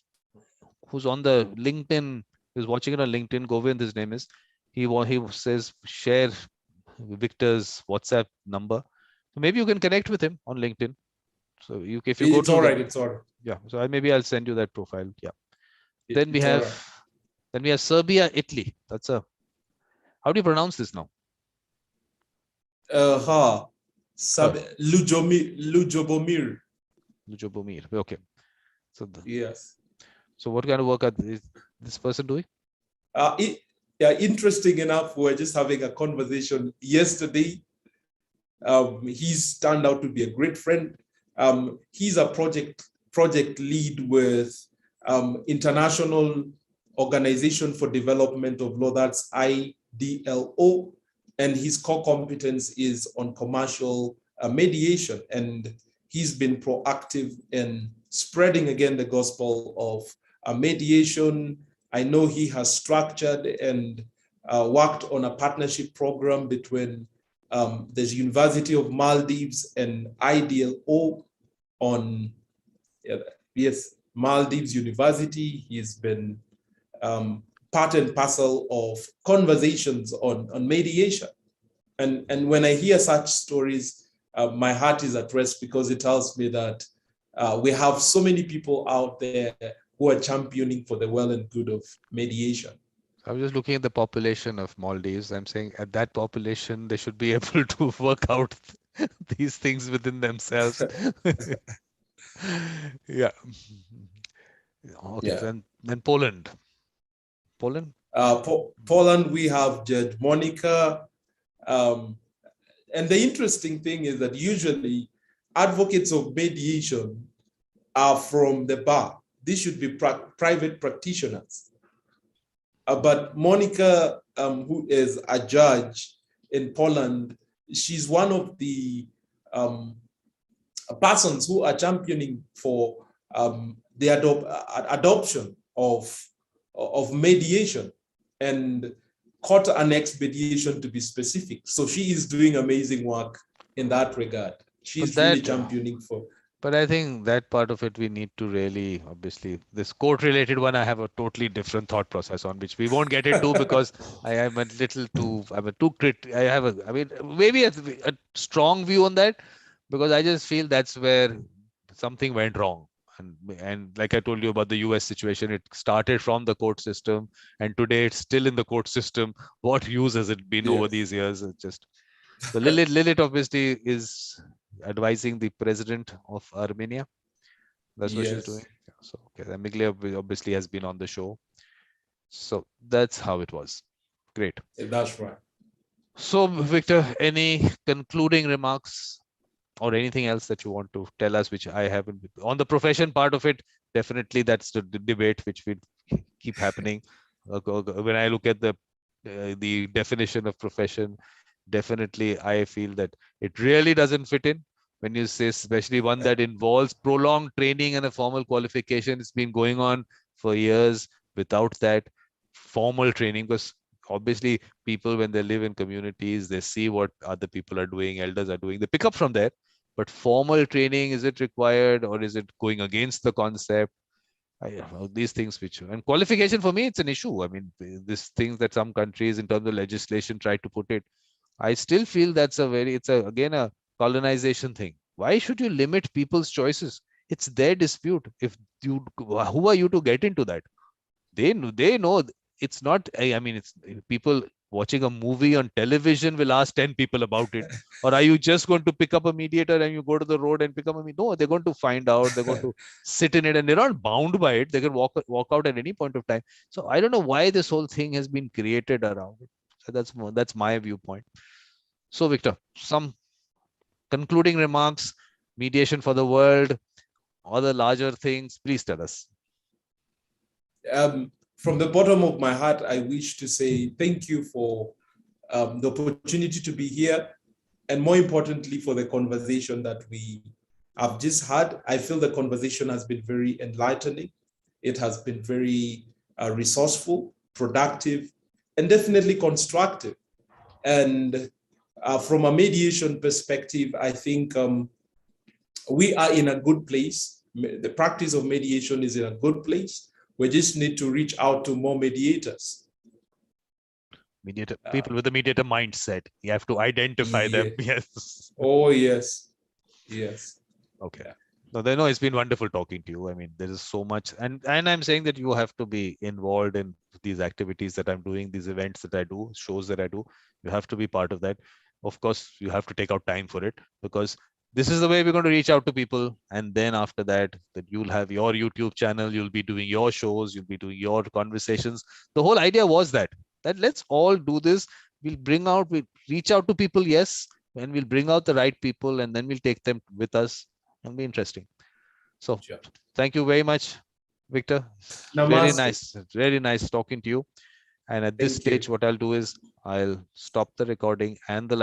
who's on the LinkedIn, who's watching it on LinkedIn. Govind, his name is. He says share Victor's WhatsApp number. So maybe you can connect with him on LinkedIn. So if you go It's to all right. It's all right. Yeah. So maybe I'll send you that profile. Yeah. Then we It's all right. have Serbia, Italy. That's how do you pronounce this now? Lujobomir. Lujobomir. Okay. So yes. So what kind of work is this person doing? Interesting enough, we were just having a conversation yesterday. He's turned out to be a great friend. He's a project lead with International Organization for Development of Law, that's IDLO, and his core competence is on commercial mediation, and he's been proactive in spreading again the gospel of mediation. I know he has structured and worked on a partnership program between the University of Maldives and IDLO on, Maldives University. He's been part and parcel of conversations on mediation. And when I hear such stories, my heart is at rest, because it tells me that we have so many people out there who are championing for the well and good of mediation. I was just looking at the population of Maldives. I'm saying at that population, they should be able to work out these things within themselves. Yeah. Okay. Yeah. Then Poland. Poland, we have Judge Monica. And the interesting thing is that usually advocates of mediation are from the bar. These should be private practitioners. But Monica, who is a judge in Poland, she's one of the persons who are championing for the adoption of mediation and court annexed mediation, to be specific. So she is doing amazing work in that regard. She's really championing for. But I think that part of it we need to really, obviously, this court-related one, I have a totally different thought process on, which we won't get into because I am a little too, maybe a strong view on that, because I just feel that's where something went wrong. And like I told you about the US situation, it started from the court system, and today it's still in the court system. What use has it been over these years? So Lilith obviously is advising the president of Armenia. That's what she's doing. So okay, Miglia obviously has been on the show. So that's how it was. Great. That's right. So Victor, any concluding remarks or anything else that you want to tell us, which I haven't on the profession part of it? Definitely that's the debate which will keep happening. When I look at the definition of profession, definitely I feel that it really doesn't fit in. When you say, especially one that involves prolonged training and a formal qualification, it's been going on for years without that formal training, because obviously people, when they live in communities, they see what other people are doing, elders are doing, they pick up from there. But formal training, is it required, or is it going against the concept? These things and qualification, for me, it's an issue. I mean, these things that some countries in terms of legislation try to put it, I still feel that's again a colonization thing. Why should you limit people's choices? It's their dispute. Who are you to get into that? They know it's not, I mean, it's people watching a movie on television will ask 10 people about it? Or are you just going to pick up a mediator and you go to the road and pick up a mediator? No, they're going to find out, they're going to sit in it, and they're not bound by it. They can walk out at any point of time. So I don't know why this whole thing has been created around it. So that's my viewpoint. So Victor, some concluding remarks, mediation for the world, other larger things, please tell us. From the bottom of my heart, I wish to say thank you for the opportunity to be here, and more importantly, for the conversation that we have just had. I feel the conversation has been very enlightening. It has been very resourceful, productive, and definitely constructive. And from a mediation perspective, I think we are in a good place. The practice of mediation is in a good place. We just need to reach out to more mediators. People with a mediator mindset. You have to identify them. Yes. Oh, yes. Yes. Okay. Yeah. No, it's been wonderful talking to you. I mean, there is so much. And I'm saying that you have to be involved in these activities that I'm doing, these events that I do, shows that I do. You have to be part of that. Of course, you have to take out time for it, because this is the way we're going to reach out to people. And then after that you'll have your YouTube channel, you'll be doing your shows, you'll be doing your conversations. The whole idea was that let's all do this. We'll reach out to people, yes, and we'll bring out the right people, and then we'll take them with us. It'll be interesting. So sure. Thank you very much, Victor. Namaste. Very nice talking to you. And at this stage, what I'll do is I'll stop the recording and the